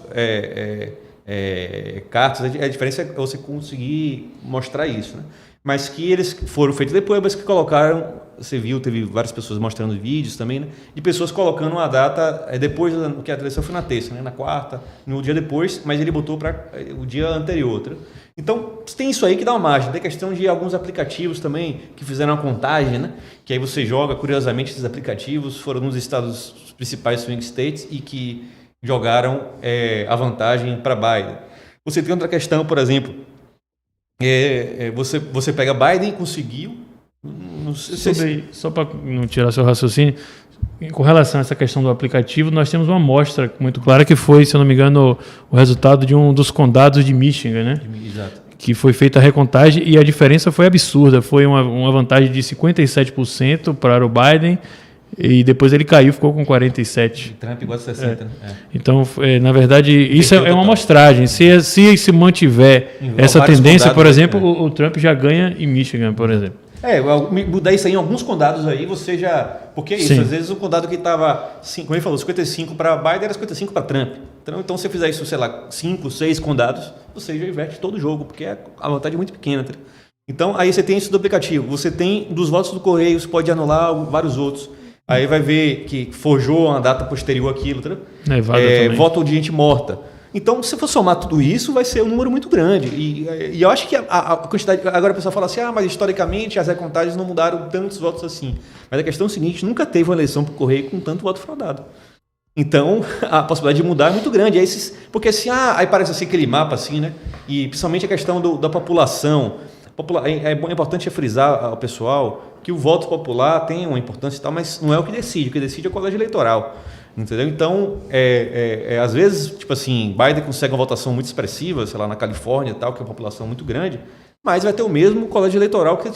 cartas, a diferença é você conseguir mostrar isso. Né? Mas que eles foram feitos depois, mas que colocaram, você viu, teve várias pessoas mostrando vídeos também, né? De pessoas colocando uma data depois, que a eleição foi na terça, né? Na quarta, no dia depois, mas ele botou para o dia anterior. Tá? Então, tem isso aí que dá uma margem. Tem questão de alguns aplicativos também que fizeram a contagem, né? Que aí você joga, curiosamente, esses aplicativos foram nos estados, os principais swing states, e que jogaram a vantagem para Biden. Você tem outra questão, por exemplo, você pega Biden e conseguiu... Só para não tirar seu raciocínio, com relação a essa questão do aplicativo, nós temos uma amostra muito clara que foi, se eu não me engano, o resultado de um dos condados de Michigan, né? Exato. Que foi feita a recontagem e a diferença foi absurda. Foi uma vantagem de 57% para o Biden e depois ele caiu, ficou com 47%. Trump igual a 60%. Então, na verdade, isso é uma amostragem. Se mantiver essa tendência, por exemplo, o Trump já ganha em Michigan, por exemplo. Mudar isso aí em alguns condados aí, você já... Porque é isso, Sim. Às vezes o condado que estava, como ele falou, 55 para Biden era 55 para Trump. Então, se você fizer isso, sei lá, 5, 6 condados, você já inverte todo o jogo, porque a vantagem é muito pequena. Então, aí você tem isso do aplicativo. Você tem dos votos do Correio, você pode anular vários outros. Aí vai ver que forjou uma data posterior àquilo, entendeu? Voto de gente morta. Então, se for somar tudo isso, vai ser um número muito grande. E eu acho que a quantidade... Agora a pessoa fala assim, mas historicamente as recontagens não mudaram tantos votos assim. Mas a questão é a seguinte, nunca teve uma eleição por Correio com tanto voto fraudado. Então, a possibilidade de mudar é muito grande. Porque assim, aí parece assim aquele mapa assim, né? E principalmente a questão da população. É importante frisar ao pessoal que o voto popular tem uma importância e tal, mas não é o que decide é o colégio eleitoral. Entendeu? Então, às vezes, tipo assim, Biden consegue uma votação muito expressiva, sei lá, na Califórnia e tal, que é uma população muito grande, mas vai ter o mesmo colégio eleitoral que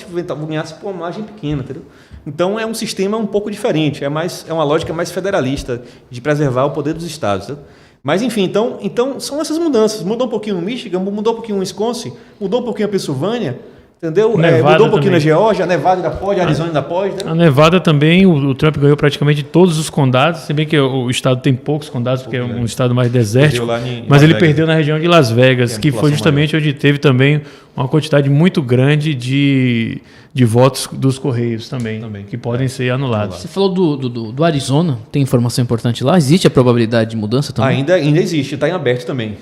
ganhasse por uma margem pequena, entendeu? Então, é um sistema um pouco diferente, é uma lógica mais federalista de preservar o poder dos estados, entendeu? Mas, enfim, então são essas mudanças. Mudou um pouquinho no Michigan, mudou um pouquinho no Wisconsin, mudou um pouquinho a Pensilvânia, entendeu? Mudou um pouquinho na Geórgia, a Nevada ainda pode, a Arizona ainda pode. Né? A Nevada também, o Trump ganhou praticamente todos os condados, se bem que o estado tem poucos condados, porque é um estado mais desértico, mas ele perdeu na região de Las Vegas, que foi justamente onde teve também uma quantidade muito grande de votos dos Correios também. Que podem ser anulados. Você falou do Arizona, tem informação importante lá? Existe a probabilidade de mudança também? Ainda existe, está em aberto também.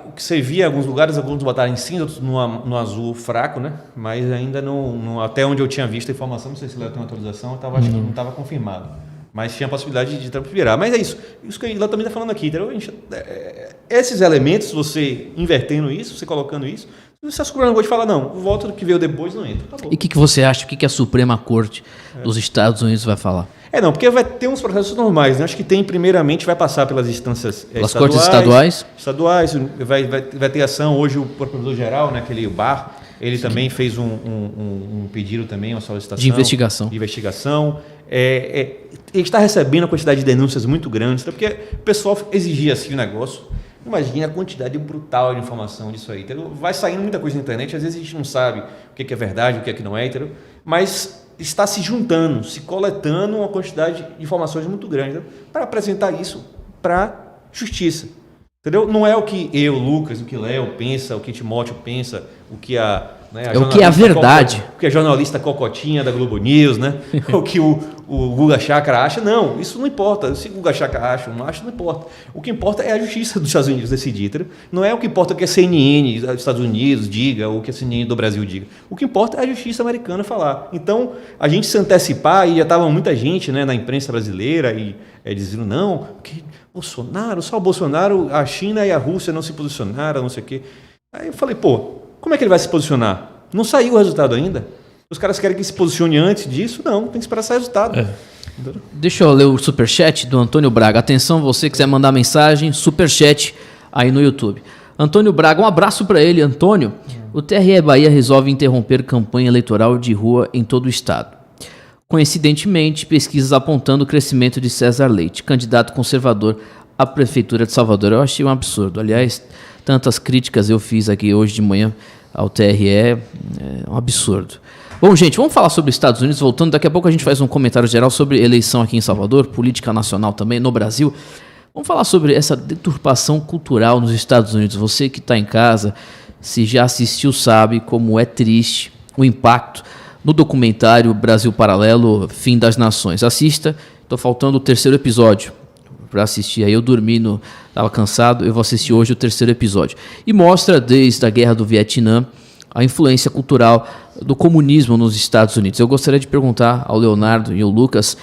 O que você via em alguns lugares, alguns botaram em cinza, outros no azul fraco, né? Mas ainda não, até onde eu tinha visto a informação, não sei se lá tem uma atualização, acho que não estava confirmado. Mas tinha a possibilidade de Trump virar. Mas é isso que ela também está falando aqui. Entendeu? Esses elementos, você invertendo isso, você colocando isso, se a Suprema Corte fala, não, o voto que veio depois não entra. Acabou. E o que você acha? O que a Suprema Corte dos Estados Unidos vai falar? Porque vai ter uns processos normais, né? Acho que primeiramente, vai passar pelas instâncias pelas cortes estaduais, vai ter ação. Hoje o Procurador-Geral, né, aquele Barr, ele também fez um pedido também, uma solicitação de investigação. Ele está recebendo uma quantidade de denúncias muito grandes, porque o pessoal exigia assim o negócio. Imagina a quantidade brutal de informação disso aí. Entendeu? Vai saindo muita coisa na internet, às vezes a gente não sabe o que é verdade, o que é que não é, entendeu? Mas está se juntando, se coletando uma quantidade de informações muito grande para apresentar isso para a justiça. Entendeu? Não é o que eu, Lucas, o que Léo pensa, o que Timóteo pensa, o que o que é a verdade. O que a jornalista Cocotinha da Globo News, né? O que o Guga Chakra acha. Não, isso não importa. Se o Guga Chakra acha ou não acha, não importa. O que importa é a justiça dos Estados Unidos decidir. Entendeu? Não é o que importa que a CNN dos Estados Unidos diga ou que a CNN do Brasil diga. O que importa é a justiça americana falar. Então, a gente se antecipar, e já estava muita gente, né, na imprensa brasileira dizendo, não, que Bolsonaro, só o Bolsonaro, a China e a Rússia não se posicionaram, não sei o quê. Aí eu falei, como é que ele vai se posicionar? Não saiu o resultado ainda. Os caras querem que se posicione antes disso? Não, tem que esperar sair o resultado. Deixa eu ler o superchat do Antônio Braga. Atenção, você quiser mandar mensagem, superchat aí no YouTube. Antônio Braga, um abraço para ele. Antônio, o TRE Bahia resolve interromper campanha eleitoral de rua em todo o estado. Coincidentemente, pesquisas apontando o crescimento de César Leite, candidato conservador à Prefeitura de Salvador. Eu achei um absurdo. Aliás, tantas críticas eu fiz aqui hoje de manhã ao TRE, é um absurdo. Bom, gente, vamos falar sobre os Estados Unidos, voltando. Daqui a pouco a gente faz um comentário geral sobre eleição aqui em Salvador, política nacional também no Brasil. Vamos falar sobre essa deturpação cultural nos Estados Unidos. Você que está em casa, se já assistiu, sabe como é triste o impacto no documentário Brasil Paralelo, Fim das Nações. Assista, estou faltando o 3º episódio para assistir. Aí eu dormi, estava cansado, eu vou assistir hoje o 3º episódio. E mostra, desde a Guerra do Vietnã, a influência cultural do comunismo nos Estados Unidos. Eu gostaria de perguntar ao Leonardo e ao Lucas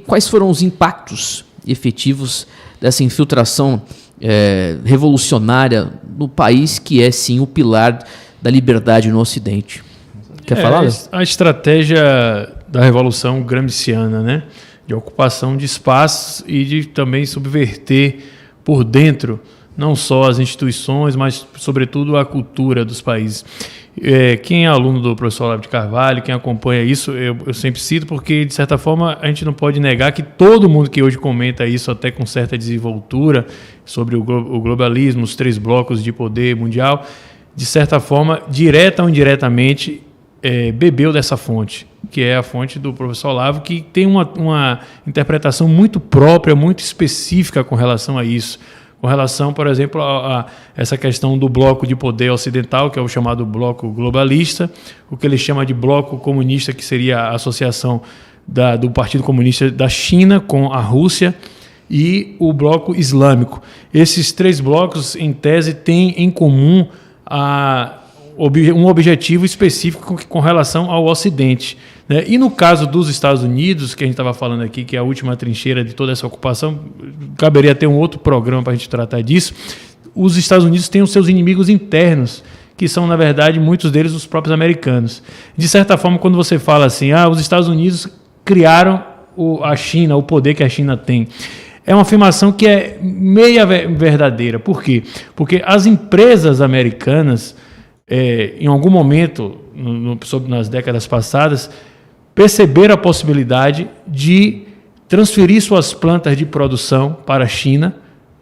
quais foram os impactos efetivos dessa infiltração revolucionária no país que é, sim, o pilar da liberdade no Ocidente. Quer falar, Léo? A estratégia da Revolução Gramsciana, né? De ocupação de espaços e de também subverter por dentro não só as instituições, mas sobretudo a cultura dos países. Quem é aluno do professor Olavo de Carvalho, quem acompanha isso, eu sempre cito, porque de certa forma a gente não pode negar que todo mundo que hoje comenta isso até com certa desenvoltura sobre o globalismo, os 3 blocos de poder mundial, de certa forma, direta ou indiretamente, bebeu dessa fonte, que é a fonte do professor Olavo, que tem uma interpretação muito própria, muito específica com relação a isso, com com relação, por exemplo, a essa questão do bloco de poder ocidental, que é o chamado bloco globalista, o que ele chama de bloco comunista, que seria a associação do Partido Comunista da China com a Rússia, e o bloco islâmico. Esses 3 blocos, em tese, têm em comum um objetivo específico com relação ao Ocidente, né? E no caso dos Estados Unidos, que a gente estava falando aqui, que é a última trincheira de toda essa ocupação, caberia ter um outro programa para a gente tratar disso. Os Estados Unidos têm os seus inimigos internos, que são, na verdade, muitos deles os próprios americanos. De certa forma, quando você fala assim, os Estados Unidos criaram a China, o poder que a China tem, é uma afirmação que é meia verdadeira. Por quê? Porque as empresas americanas, em algum momento, nas décadas passadas, perceberam a possibilidade de transferir suas plantas de produção para a China,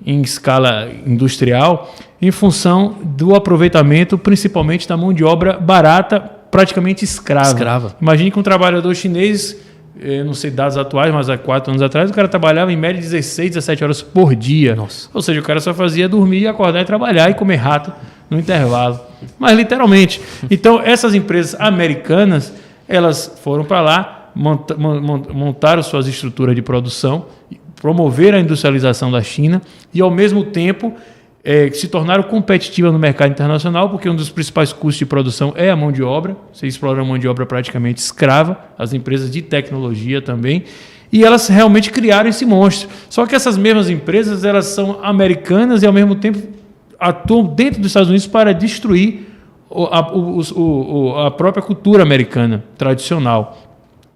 em escala industrial, em função do aproveitamento, principalmente da mão de obra barata, praticamente escrava. Imagine que um trabalhador chinês, não sei dados atuais, mas há 4 anos atrás, o cara trabalhava em média 16, 17 horas por dia. Nossa. Ou seja, o cara só fazia dormir, acordar e trabalhar e comer rato no intervalo. Mas literalmente. Então, essas empresas americanas, elas foram para lá, montaram suas estruturas de produção, promoveram a industrialização da China e, ao mesmo tempo, se tornaram competitivas no mercado internacional, porque um dos principais custos de produção é a mão de obra. Você explora a mão de obra praticamente escrava, as empresas de tecnologia também, e elas realmente criaram esse monstro. Só que essas mesmas empresas, elas são americanas e, ao mesmo tempo, atuam dentro dos Estados Unidos para destruir a própria cultura americana tradicional.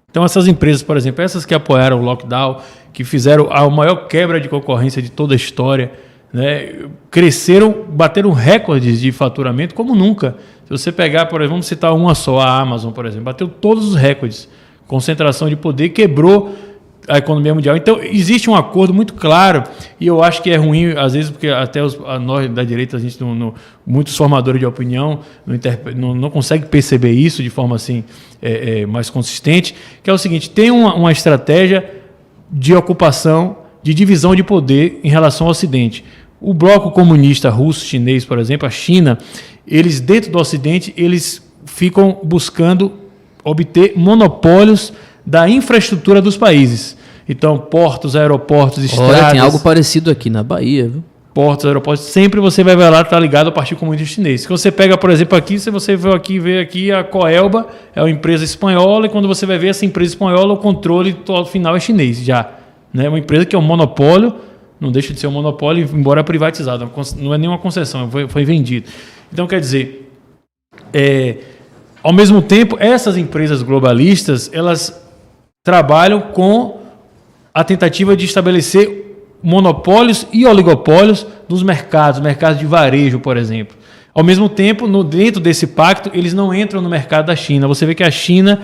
Então, essas empresas, por exemplo, essas que apoiaram o lockdown, que fizeram a maior quebra de concorrência de toda a história, né, cresceram, bateram recordes de faturamento como nunca. Se você pegar, por exemplo, vamos citar uma só, a Amazon, por exemplo, bateu todos os recordes. Concentração de poder, quebrou a economia mundial. Então, existe um acordo muito claro, e eu acho que é ruim, às vezes, porque até nós da direita, a gente muitos formadores de opinião não conseguem perceber isso de forma assim, mais consistente, que é o seguinte: tem uma estratégia de ocupação, de divisão de poder em relação ao Ocidente. O bloco comunista russo, chinês, por exemplo, a China, eles dentro do Ocidente, eles ficam buscando obter monopólios da infraestrutura dos países. Então, portos, aeroportos, estradas... Olha, tem algo parecido aqui na Bahia, viu? Portos, aeroportos, sempre você vai ver lá, está ligado ao Partido Comunista Chinês. Se você pega, por exemplo, aqui, se você vê aqui a Coelba, é uma empresa espanhola, e quando você vai ver essa empresa espanhola, o controle final é chinês já. É uma empresa que é um monopólio, não deixa de ser um monopólio, embora privatizado, não é nenhuma concessão, foi vendido. Então, quer dizer, ao mesmo tempo, essas empresas globalistas, elas trabalham com a tentativa de estabelecer monopólios e oligopólios nos mercados de varejo, por exemplo. Ao mesmo tempo, dentro desse pacto, eles não entram no mercado da China. Você vê que a China,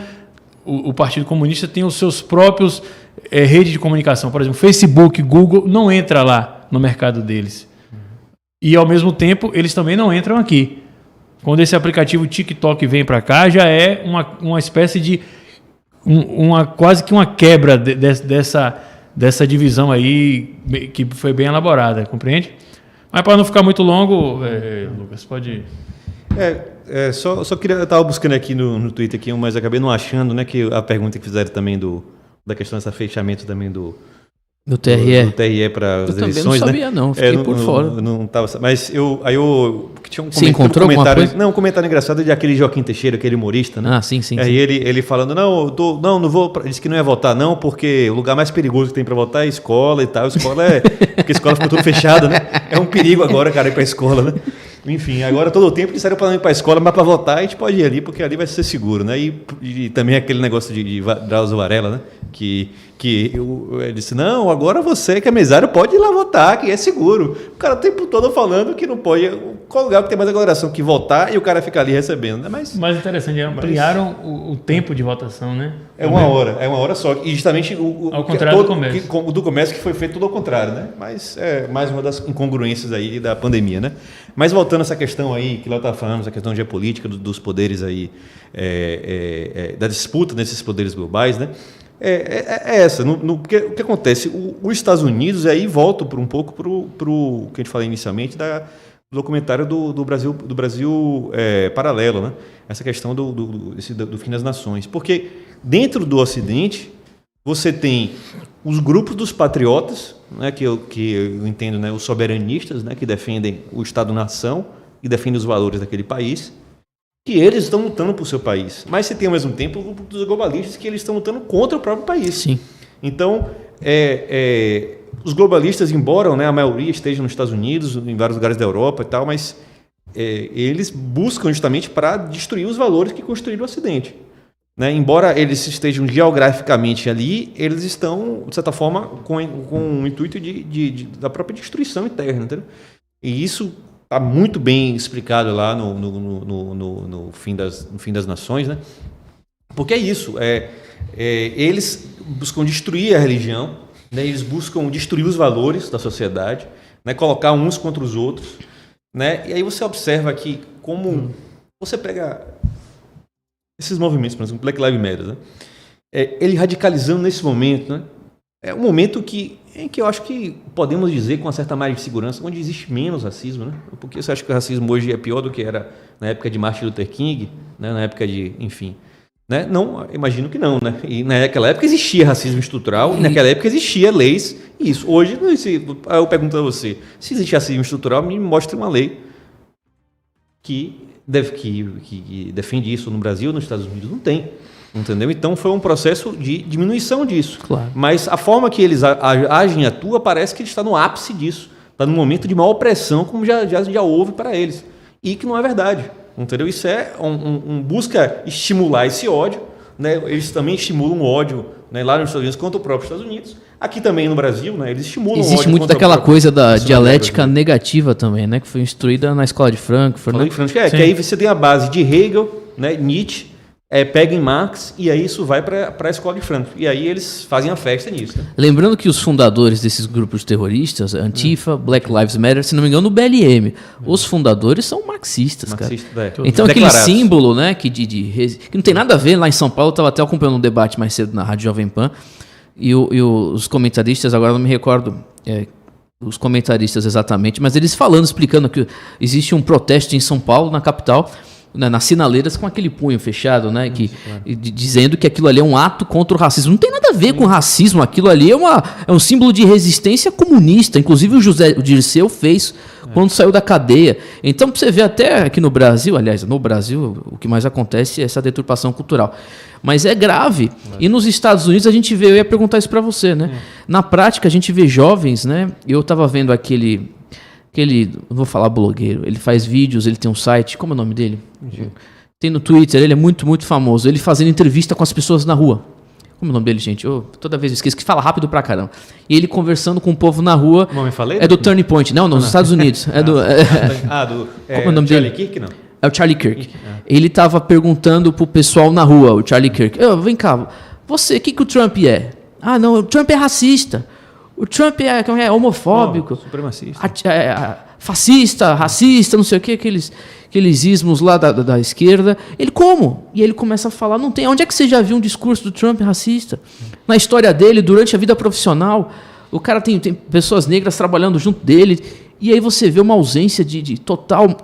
o Partido Comunista, tem os seus próprios redes de comunicação. Por exemplo, Facebook, Google, não entra lá no mercado deles. E, ao mesmo tempo, eles também não entram aqui. Quando esse aplicativo TikTok vem para cá, já é uma espécie de... quase que uma quebra dessa divisão aí, que foi bem elaborada, compreende? Mas para não ficar muito longo, Lucas, pode ir. Só queria... Eu estava buscando aqui no Twitter, aqui, mas acabei não achando, né, que a pergunta que fizeram também da questão desse fechamento também do TRE. Do TRE para as eleições, né? Eu também não sabia, não. Fiquei por fora. Não tava, mas tinha Você encontrou alguma coisa? Não, um comentário engraçado de aquele Joaquim Teixeira, aquele humorista, né? Ah, sim. Aí ele falando, não vou, disse que não ia votar não, porque o lugar mais perigoso que tem para votar é a escola e tal. Porque a escola ficou tudo fechada, né? É um perigo agora, cara, ir para a escola, né? Enfim, agora todo o tempo disseram para não ir para a escola, mas para votar a gente pode ir ali, porque ali vai ser seguro, né? E também aquele negócio de Drauzio Varela, né? Que ele disse, não, agora você que é mesário pode ir lá votar, que é seguro. O cara o tempo todo falando que não pode. Qual lugar que tem mais aglomeração que votar e o cara fica ali recebendo, né? Mas mais interessante, ampliaram o tempo de votação, né? É uma hora só. E justamente ao contrário do comércio. Do comércio, que foi feito tudo ao contrário, né? Mas é mais uma das incongruências aí da pandemia, né? Mas voltando a essa questão aí, que lá está falando, essa questão geopolítica dos poderes aí, da disputa desses poderes globais, né? é essa. Porque o que acontece? Os Estados Unidos, aí volto um pouco para o que a gente falou inicialmente, do documentário do Brasil Paralelo, né? Essa questão do fim das nações. Porque dentro do Ocidente, você tem os grupos dos patriotas, né, que eu entendo, né, os soberanistas, né, que defendem o Estado-nação e defendem os valores daquele país, que eles estão lutando por seu país. Mas você tem, ao mesmo tempo, o grupo dos globalistas, que eles estão lutando contra o próprio país. Sim. Então, os globalistas, embora, né, a maioria esteja nos Estados Unidos, em vários lugares da Europa e tal, mas eles buscam justamente para destruir os valores que construíram o Ocidente. Né? Embora eles estejam geograficamente ali, eles estão, de certa forma, com o intuito da própria destruição interna. Entendeu? E isso está muito bem explicado lá no fim das Nações, né? Porque é isso. Eles buscam destruir a religião, né? Eles buscam destruir os valores da sociedade, né? Colocar uns contra os outros. Né? E aí você observa aqui como você pega esses movimentos, por exemplo, Black Lives Matter, né? Ele radicalizando nesse momento, né? É um momento em que eu acho que podemos dizer com uma certa margem de segurança, onde existe menos racismo, né? Porque você acha que o racismo hoje é pior do que era na época de Martin Luther King, né? Na época enfim, né? Não, imagino que não, né? E naquela época existia racismo estrutural, e naquela época existia leis, e isso. Hoje, eu pergunto a você, se existe racismo estrutural, me mostre uma lei que defende isso no Brasil, nos Estados Unidos. Não tem. Entendeu? Então foi um processo de diminuição disso. Claro. Mas a forma que eles agem e atuam parece que ele está no ápice disso. Está num momento de maior opressão, como já houve para eles. E que não é verdade. Entendeu? Isso é busca estimular esse ódio. Né? Eles também estimulam o ódio, né, lá nos Estados Unidos contra o próprio Estados Unidos. Aqui também no Brasil, né, eles estimulam o ódio. Existe muito daquela coisa da dialética negativa também, né? Que foi instruída na escola de Frankfurt. Né? Que aí você tem a base de Hegel, né, Nietzsche, pega em Marx, e aí isso vai para a escola de Frankfurt. E aí eles fazem a festa nisso. Né? Lembrando que os fundadores desses grupos terroristas, Antifa, Black Lives Matter, se não me engano, o BLM, os fundadores são marxistas, cara. Então aquele símbolo, né, que não tem nada a ver, lá em São Paulo, eu estava até acompanhando um debate mais cedo na Rádio Jovem Pan, e os comentaristas, agora não me recordo os comentaristas exatamente, mas eles explicando que existe um protesto em São Paulo, na capital, nas sinaleiras, com aquele punho fechado, né? Dizendo que aquilo ali é um ato contra o racismo. Não tem nada a ver com racismo, aquilo ali é um símbolo de resistência comunista. Inclusive o Dirceu fez quando saiu da cadeia. Então, para você ver até aqui no Brasil, aliás, no Brasil, o que mais acontece é essa deturpação cultural. Mas é grave. E nos Estados Unidos a gente vê, eu ia perguntar isso para você, né? Na prática, a gente vê jovens, né? Eu estava vendo aquele, não vou falar blogueiro, ele faz vídeos, ele tem um site, como é o nome dele? Tem no Twitter, ele é muito, muito famoso. Ele fazendo entrevista com as pessoas na rua. Como é o nome dele, gente? Toda vez eu esqueço, que fala rápido pra caramba. E ele conversando com o povo na rua. O nome falei? É do Turning Point. Não, nos Estados Unidos. Como é o nome dele? Charlie Kirk, não? É o Charlie Kirk. Ele tava perguntando pro pessoal na rua, o Charlie Kirk. Vem cá, você, o que o Trump é? Ah, não, o Trump é racista. O Trump é homofóbico. Supremacista. Fascista, racista, não sei o que, aqueles ismos lá da esquerda. Ele, como? E ele começa a falar, não tem. Onde é que você já viu um discurso do Trump racista? Na história dele, durante a vida profissional, o cara tem pessoas negras trabalhando junto dele. E aí você vê uma ausência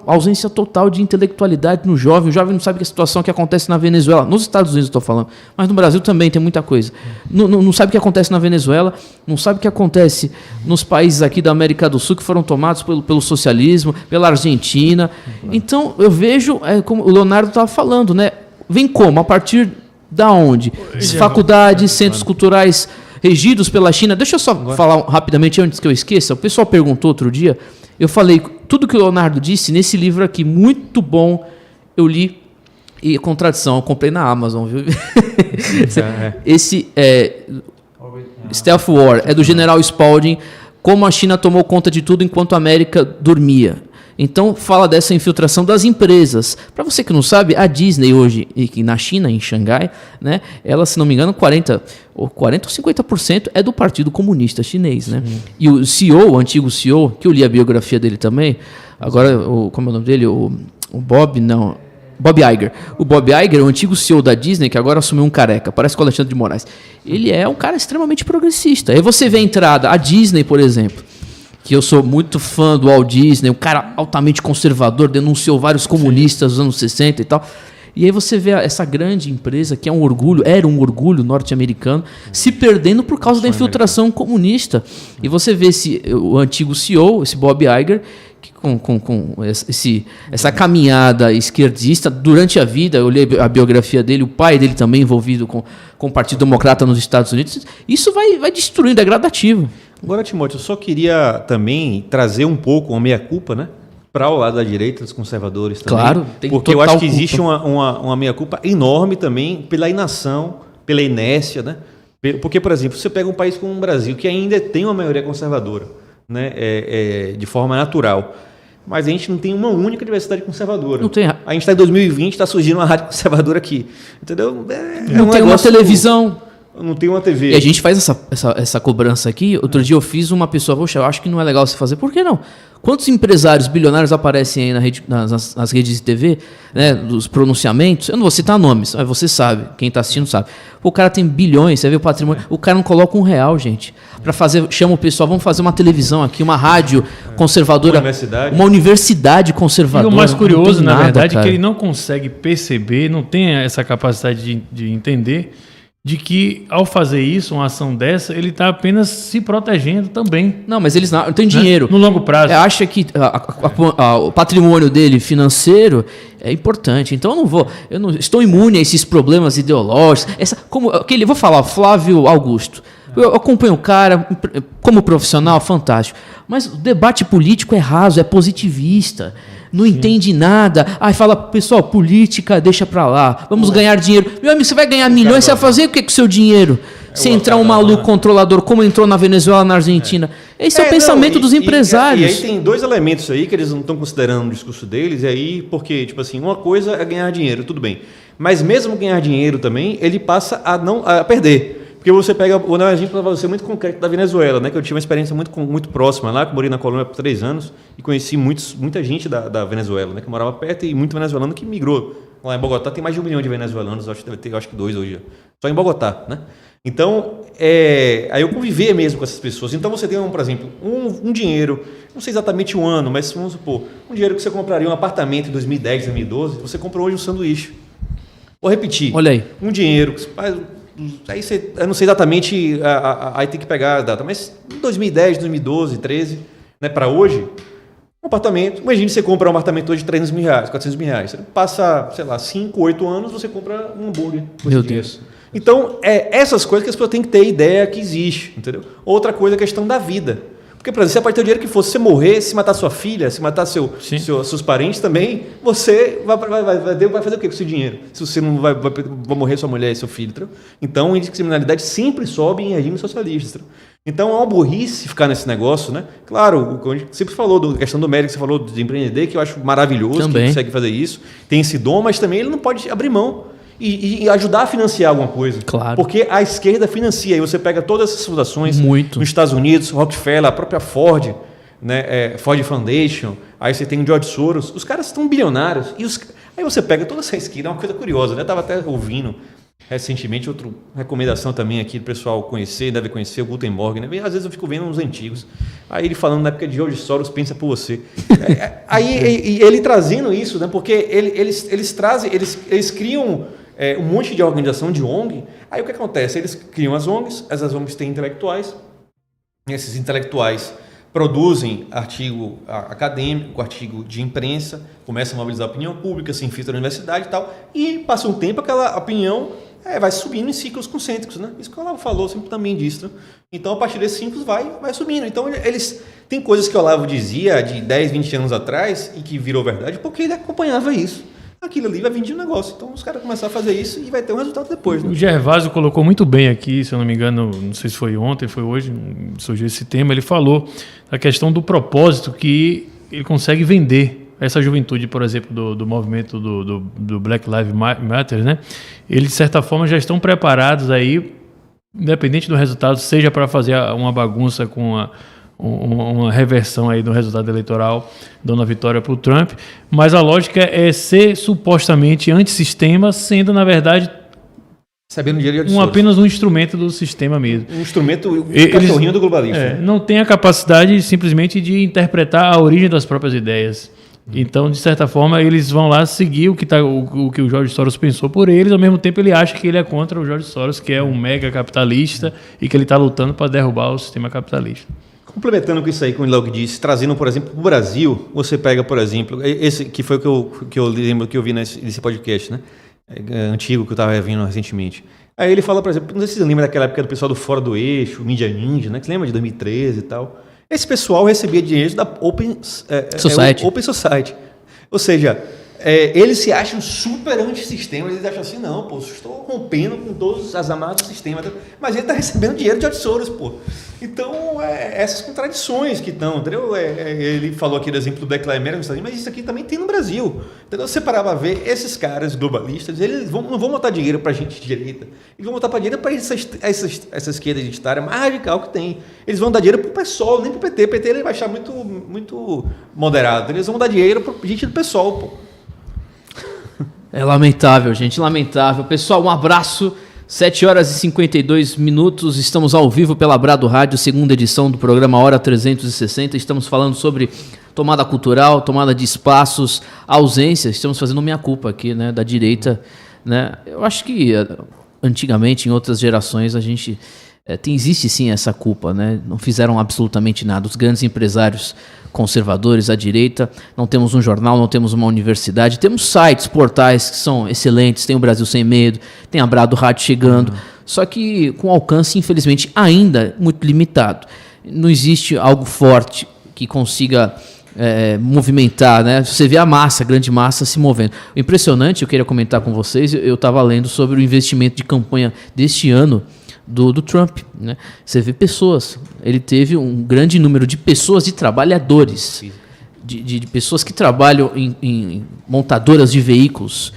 ausência total de intelectualidade no jovem. O jovem não sabe que a situação que acontece na Venezuela, nos Estados Unidos eu estou falando, mas no Brasil também tem muita coisa. Não sabe o que acontece na Venezuela, não sabe o que acontece nos países aqui da América do Sul que foram tomados pelo socialismo, pela Argentina. Então eu vejo, como o Leonardo estava falando, né? Vem como? A partir da onde? Faculdades, centros culturais regidos pela China. Deixa eu só falar rapidamente, antes que eu esqueça. O pessoal perguntou outro dia. Eu falei tudo que o Leonardo disse nesse livro aqui. Muito bom. Eu li. E contradição, eu comprei na Amazon, viu? Esse Stealth War é do General Spalding. Como a China tomou conta de tudo enquanto a América dormia. Então, fala dessa infiltração das empresas. Para você que não sabe, a Disney hoje, na China, em Xangai, né, ela, se não me engano, 40% ou 50% é do Partido Comunista Chinês. Né? E o CEO, o antigo CEO, que eu li a biografia dele também, agora, como é o nome dele? O Bob, não... Bob Iger. O Bob Iger, o antigo CEO da Disney, que agora assumiu um careca, parece com o Alexandre de Moraes. Ele é um cara extremamente progressista. Aí você vê a entrada, a Disney, por exemplo, que eu sou muito fã do Walt Disney, um cara altamente conservador, denunciou vários comunistas nos anos 60 e tal. E aí você vê essa grande empresa, que é um orgulho, era um orgulho norte-americano, se perdendo por causa da infiltração comunista. E você vê o antigo CEO, esse Bob Iger, que com essa caminhada esquerdista durante a vida, eu li a biografia dele, o pai dele também envolvido com o Partido Democrata nos Estados Unidos, isso vai destruindo, é gradativo. Agora, Timóteo, eu só queria também trazer um pouco uma meia-culpa, né? Para o lado da direita, dos conservadores também. Claro, tem porque eu acho que existe uma meia-culpa enorme também pela inação, pela inércia, né? Porque, por exemplo, você pega um país como o Brasil, que ainda tem uma maioria conservadora, né? De forma natural. Mas a gente não tem uma única diversidade conservadora. Não tem. A gente está em 2020, está surgindo uma rádio conservadora aqui. Entendeu? Não tem uma televisão. Não tem uma TV. E a gente faz essa cobrança aqui. Outro dia eu fiz uma pessoa, poxa, eu acho que não é legal você fazer. Por que não? Quantos empresários bilionários aparecem aí nas redes de TV, né, dos pronunciamentos? Eu não vou citar nomes, mas você sabe, quem está assistindo sabe. O cara tem bilhões, você vê o patrimônio. O cara não coloca R$1, gente. Para fazer, chama o pessoal, vamos fazer uma televisão aqui, uma rádio conservadora. Uma universidade conservadora. E o mais curioso, na verdade, é que ele não consegue perceber, não tem essa capacidade de entender de que, ao fazer isso, uma ação dessa, ele está apenas se protegendo também. Não, mas eles não têm dinheiro. No longo prazo. Acha que o patrimônio dele financeiro é importante. Então eu não estou imune a esses problemas ideológicos. Vou falar, Flávio Augusto. Eu acompanho o cara como profissional, fantástico. Mas o debate político é raso, é positivista. Não entende nada. Fala, pessoal, política, deixa pra lá. Vamos ganhar dinheiro. Meu amigo, você vai ganhar milhões, você vai fazer o que com o seu dinheiro? Se entrar um maluco controlador, como entrou na Venezuela, na Argentina. Esse é o pensamento dos empresários. E aí tem dois elementos aí que eles não estão considerando no discurso deles. E aí, porque, tipo assim, uma coisa é ganhar dinheiro, tudo bem. Mas mesmo ganhar dinheiro também, ele passa a perder. Porque você pega, vou dar um exemplo para você muito concreto da Venezuela, né? Que eu tive uma experiência muito próxima lá, que eu morei na Colômbia por 3 anos e conheci muita gente da Venezuela, né? Que morava perto e muito venezuelano que migrou. Lá em Bogotá tem mais de 1 milhão de venezuelanos, acho que deve ter, acho que 2 hoje. Só em Bogotá, né? Então, aí eu convivi mesmo com essas pessoas. Então você tem, por exemplo, um dinheiro, não sei exatamente o ano, mas vamos supor, um dinheiro que você compraria um apartamento em 2010, 2012, você comprou hoje um sanduíche. Vou repetir. Olha aí. Um dinheiro que você faz... Aí eu não sei exatamente, aí tem que pegar a data, mas em 2010, 2012, 2013, né, para hoje, um apartamento, imagine você compra um apartamento hoje de 300 mil reais, 400 mil reais, você passa, sei lá, 5, 8 anos, você compra um hambúrguer. Meu Deus. Então, essas coisas que as pessoas têm que ter ideia que existe, entendeu? Outra coisa é a questão da vida. Porque, por exemplo, você pode ter o dinheiro que fosse, se você morrer, se matar sua filha, se matar seus parentes também, você vai fazer o quê com esse dinheiro? Se você não vai morrer sua mulher e seu filho, entendeu? Então, a índice de criminalidade sempre sobe em regimes socialistas, entendeu? Então, é uma burrice ficar nesse negócio, né? Claro, a gente sempre falou da questão do médico, você falou de empreender, que eu acho maravilhoso, também. Que consegue fazer isso, tem esse dom, mas também ele não pode abrir mão. E ajudar a financiar alguma coisa. Claro. Porque a esquerda financia. Aí você pega todas essas fundações Muito. nos Estados Unidos, Rockefeller, a própria Ford, né, Ford Foundation, aí você tem o George Soros. Os caras estão bilionários. Aí você pega toda essa esquerda, é uma coisa curiosa. Eu estava até ouvindo recentemente outra recomendação também aqui do pessoal conhecer, deve conhecer o Gutenberg. Né? Às vezes eu fico vendo uns antigos. Aí ele falando na época de George Soros, pensa por você. Aí ele trazendo isso, né, porque eles criam... um monte de organização de ONG, aí o que acontece? Eles criam as ONGs têm intelectuais, esses intelectuais produzem artigo acadêmico, artigo de imprensa, começam a mobilizar a opinião pública, se infiltra na universidade e tal, e passa um tempo aquela opinião vai subindo em ciclos concêntricos, né? Isso que o Olavo falou sempre também disso, né? Então, a partir desses ciclos vai subindo. Então, eles tem coisas que o Olavo dizia de 10, 20 anos atrás e que virou verdade porque ele acompanhava isso. Aquilo ali vai vir de um negócio. Então, os caras começaram a fazer isso e vai ter um resultado depois. Né? O Gervásio colocou muito bem aqui, se eu não me engano, não sei se foi ontem, foi hoje, surgiu esse tema, ele falou da questão do propósito que ele consegue vender. Essa juventude, por exemplo, do movimento do Black Lives Matter, né? Eles, de certa forma, já estão preparados aí, independente do resultado, seja para fazer uma bagunça com uma reversão aí do resultado eleitoral, dando a vitória para o Trump, mas a lógica é ser supostamente antissistema, sendo, na verdade, Sabendo dinheiro de apenas um instrumento do sistema mesmo. Um instrumento, cachorrinho do globalista. Não tem a capacidade simplesmente de interpretar a origem das próprias ideias. Então, de certa forma, eles vão lá seguir o que o George Soros pensou por eles, ao mesmo tempo ele acha que ele é contra o George Soros, que é um mega capitalista e que ele está lutando para derrubar o sistema capitalista. Complementando com isso aí, como o Léo disse, trazendo, por exemplo, para o Brasil, você pega, por exemplo, esse que foi o que eu lembro que eu vi nesse podcast, né? Antigo, que eu estava vendo recentemente. Aí ele fala, por exemplo, não sei se você lembra daquela época do pessoal do Fora do Eixo, Mídia Ninja, né? Que você lembra de 2013 e tal? Esse pessoal recebia dinheiro da Open Society. Ou seja, eles se acham super antissistema, eles acham assim, não, pô, estou rompendo com todas as amarras do sistema, mas ele está recebendo dinheiro de George Soros, pô. Então, essas contradições que estão, entendeu? Ele falou aqui do exemplo do Black Lives Matter, mas isso aqui também tem no Brasil. Entendeu? Você parar para ver, esses caras globalistas, eles não vão botar dinheiro para gente de direita, eles vão botar para dinheiro para essa esquerda identitária mais radical que tem. Eles vão dar dinheiro para o PSOL, nem para o PT. O PT ele vai achar muito, muito moderado. Eles vão dar dinheiro para gente do PSOL, pô. É lamentável, gente, lamentável. Pessoal, um abraço. 7 horas e 52 minutos, estamos ao vivo pela Brado Rádio, segunda edição do programa Hora 360. Estamos falando sobre tomada cultural, tomada de espaços, ausência. Estamos fazendo meia-culpa aqui, né, da direita. Né? Eu acho que antigamente, em outras gerações, a gente existe sim essa culpa. Né? Não fizeram absolutamente nada. Os grandes empresários conservadores à direita, não temos um jornal, não temos uma universidade, temos sites, portais que são excelentes, tem o Brasil Sem Medo, tem a Brado Rádio chegando, só que com alcance, infelizmente, ainda muito limitado. Não existe algo forte que consiga movimentar, né? Você vê a massa, a grande massa se movendo. O impressionante, eu queria comentar com vocês, eu estava lendo sobre o investimento de campanha deste ano do Trump, né? Você vê pessoas, ele teve um grande número de pessoas, de trabalhadores, de pessoas que trabalham em montadoras de veículos,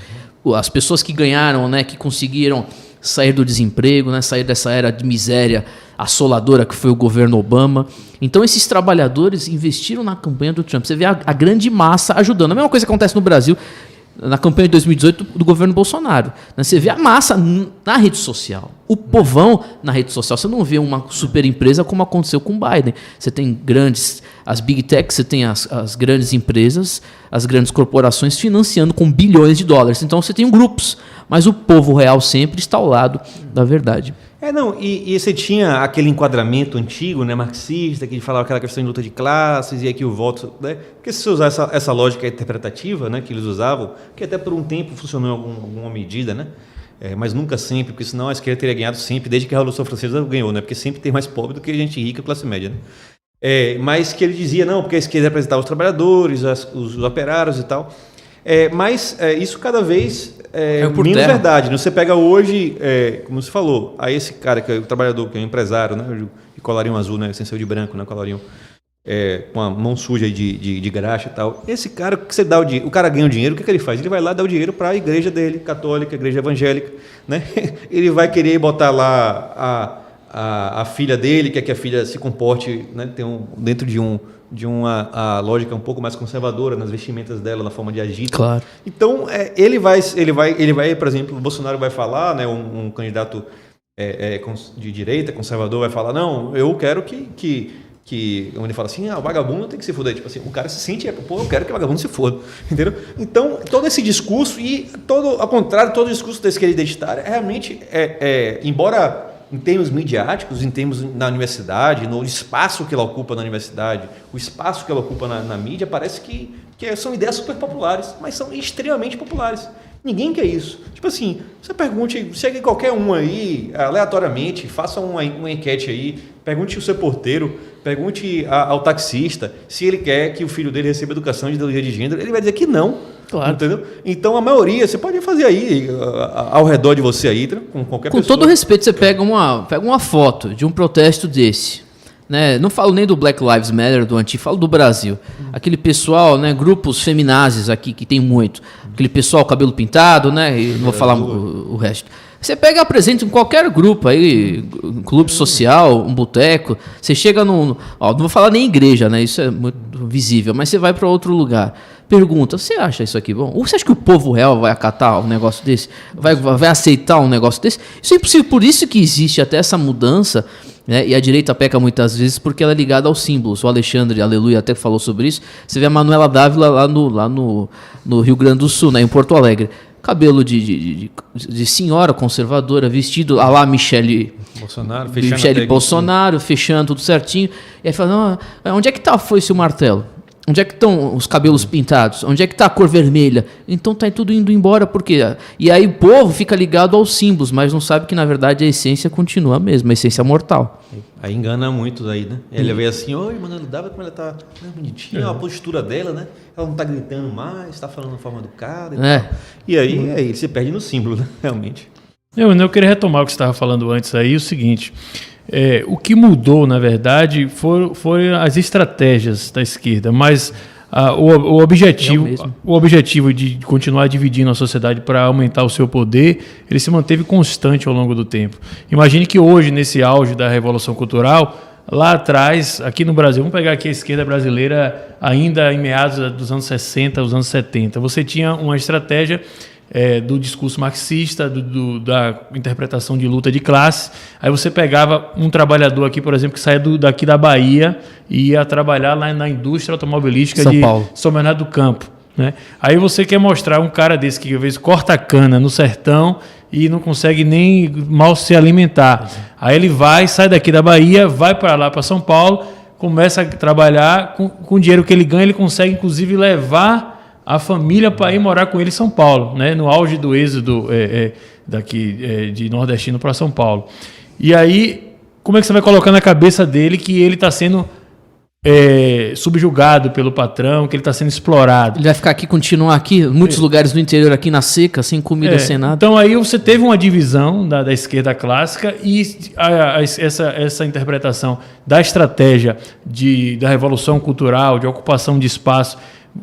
as pessoas que ganharam, né, que conseguiram sair do desemprego, né, sair dessa era de miséria assoladora que foi o governo Obama. Então esses trabalhadores investiram na campanha do Trump. Você vê a grande massa ajudando. A mesma coisa que acontece no Brasil na campanha de 2018 do governo Bolsonaro. Você vê a massa na rede social, o povão na rede social. Você não vê uma super empresa como aconteceu com o Biden. Você tem as big techs, você tem as grandes empresas, as grandes corporações financiando com bilhões de dólares. Então você tem grupos, mas o povo real sempre está ao lado da verdade. E você tinha aquele enquadramento antigo, né, marxista, que falava aquela questão de luta de classes, e aqui o voto, né, porque se você usar essa lógica interpretativa, né, que eles usavam, que até por um tempo funcionou em alguma medida, né, mas nunca sempre, porque senão a esquerda teria ganhado sempre, desde que a Revolução Francesa ganhou, né, porque sempre tem mais pobre do que gente rica, classe média, né. Mas que ele dizia, não, porque a esquerda representava os trabalhadores, os operários e tal. Mas isso cada vez menos verdade. Você pega hoje, como você falou, aí esse cara que é o trabalhador, que é o empresário, né, de colarinho azul, né, sem ser de branco, né, colarinho com a mão suja de graxa e tal. Esse cara, que você dá o cara ganha o dinheiro, o que ele faz? Ele vai lá dar o dinheiro para a igreja dele, católica, igreja evangélica, né? Ele vai querer botar lá a filha dele, quer que a filha se comporte, né, dentro de uma lógica um pouco mais conservadora nas vestimentas dela, na forma de agir. Claro. Então, ele vai, por exemplo, o Bolsonaro vai falar, né, um candidato de direita, conservador, vai falar, não, eu quero que onde ele fala assim, o vagabundo tem que se foder. Tipo assim, o cara se sente, eu quero que o vagabundo se foda. Entendeu? Então, todo esse discurso, e ao contrário, todo o discurso da esquerda identitária, realmente, embora em termos midiáticos, em termos na universidade, no espaço que ela ocupa na universidade, o espaço que ela ocupa na mídia, parece que são ideias super populares, mas são extremamente populares. Ninguém quer isso. Tipo assim, você pergunte, chegue qualquer um aí, aleatoriamente, faça uma enquete aí, pergunte ao seu porteiro, pergunte ao taxista se ele quer que o filho dele receba educação de ideologia de gênero, ele vai dizer que não. Claro. Entendeu? Então, a maioria, você pode fazer aí, ao redor de você aí, com qualquer pessoa. Com todo respeito, você pega uma foto de um protesto desse. né? Não falo nem do Black Lives Matter, do Antifa, falo do Brasil. Aquele pessoal, né? Grupos feminazes aqui, que tem muito. Aquele pessoal cabelo pintado, né? E não vou falar o resto. Você pega e apresenta em qualquer grupo aí, um clube social, um boteco. Você chega num... Ó, não vou falar nem igreja, né? Isso é muito visível. Mas você vai para outro lugar. Pergunta, você acha isso aqui bom? Ou você acha que o povo real vai acatar um negócio desse? Vai aceitar um negócio desse? Isso é impossível. Por isso que existe até essa mudança, né? E a direita peca muitas vezes porque ela é ligada aos símbolos. O Alexandre, aleluia, até falou sobre isso. Você vê a Manuela Dávila lá no Rio Grande do Sul, né? Em Porto Alegre. Cabelo de senhora conservadora, vestido a lá Michele Bolsonaro, fechando tudo certinho. E aí fala, não, onde é que foi esse martelo? Onde é que estão os cabelos pintados? Onde é que está a cor vermelha? Então tá tudo indo embora, por quê? E aí o povo fica ligado aos símbolos, mas não sabe que na verdade a essência continua a mesma, a essência mortal. Aí engana muitos aí, né? Ele vê assim, oi, Manuela Dávila, como ela tá bonitinha, a postura dela, né? Ela não tá gritando mais, tá falando na forma do cara e tal. E aí ele se perde no símbolo, né? Realmente. Eu queria retomar o que você estava falando antes aí, o seguinte... o que mudou, na verdade, foram as estratégias da esquerda, mas o objetivo de continuar dividindo a sociedade para aumentar o seu poder, ele se manteve constante ao longo do tempo. Imagine que hoje, nesse auge da Revolução Cultural, lá atrás, aqui no Brasil, vamos pegar aqui a esquerda brasileira ainda em meados dos anos 60, os anos 70, você tinha uma estratégia do discurso marxista, da interpretação de luta de classe. Aí você pegava um trabalhador aqui, por exemplo, que saía daqui da Bahia e ia trabalhar lá na indústria automobilística de São Bernardo do Campo, né? Aí você quer mostrar um cara desse que às vezes corta a cana no sertão e não consegue nem mal se alimentar. Aí ele sai daqui da Bahia, vai para lá, para São Paulo, começa a trabalhar, com o dinheiro que ele ganha, ele consegue inclusive levar a família para ir morar com ele em São Paulo, né? No auge do êxodo daqui de nordestino para São Paulo. E aí, como é que você vai colocar na cabeça dele que ele está sendo subjugado pelo patrão, que ele está sendo explorado? Ele vai ficar aqui, continuar aqui, em muitos lugares do interior, aqui na seca, sem comida, sem nada. Então aí você teve uma divisão da esquerda clássica e essa interpretação da estratégia da revolução cultural, de ocupação de espaço,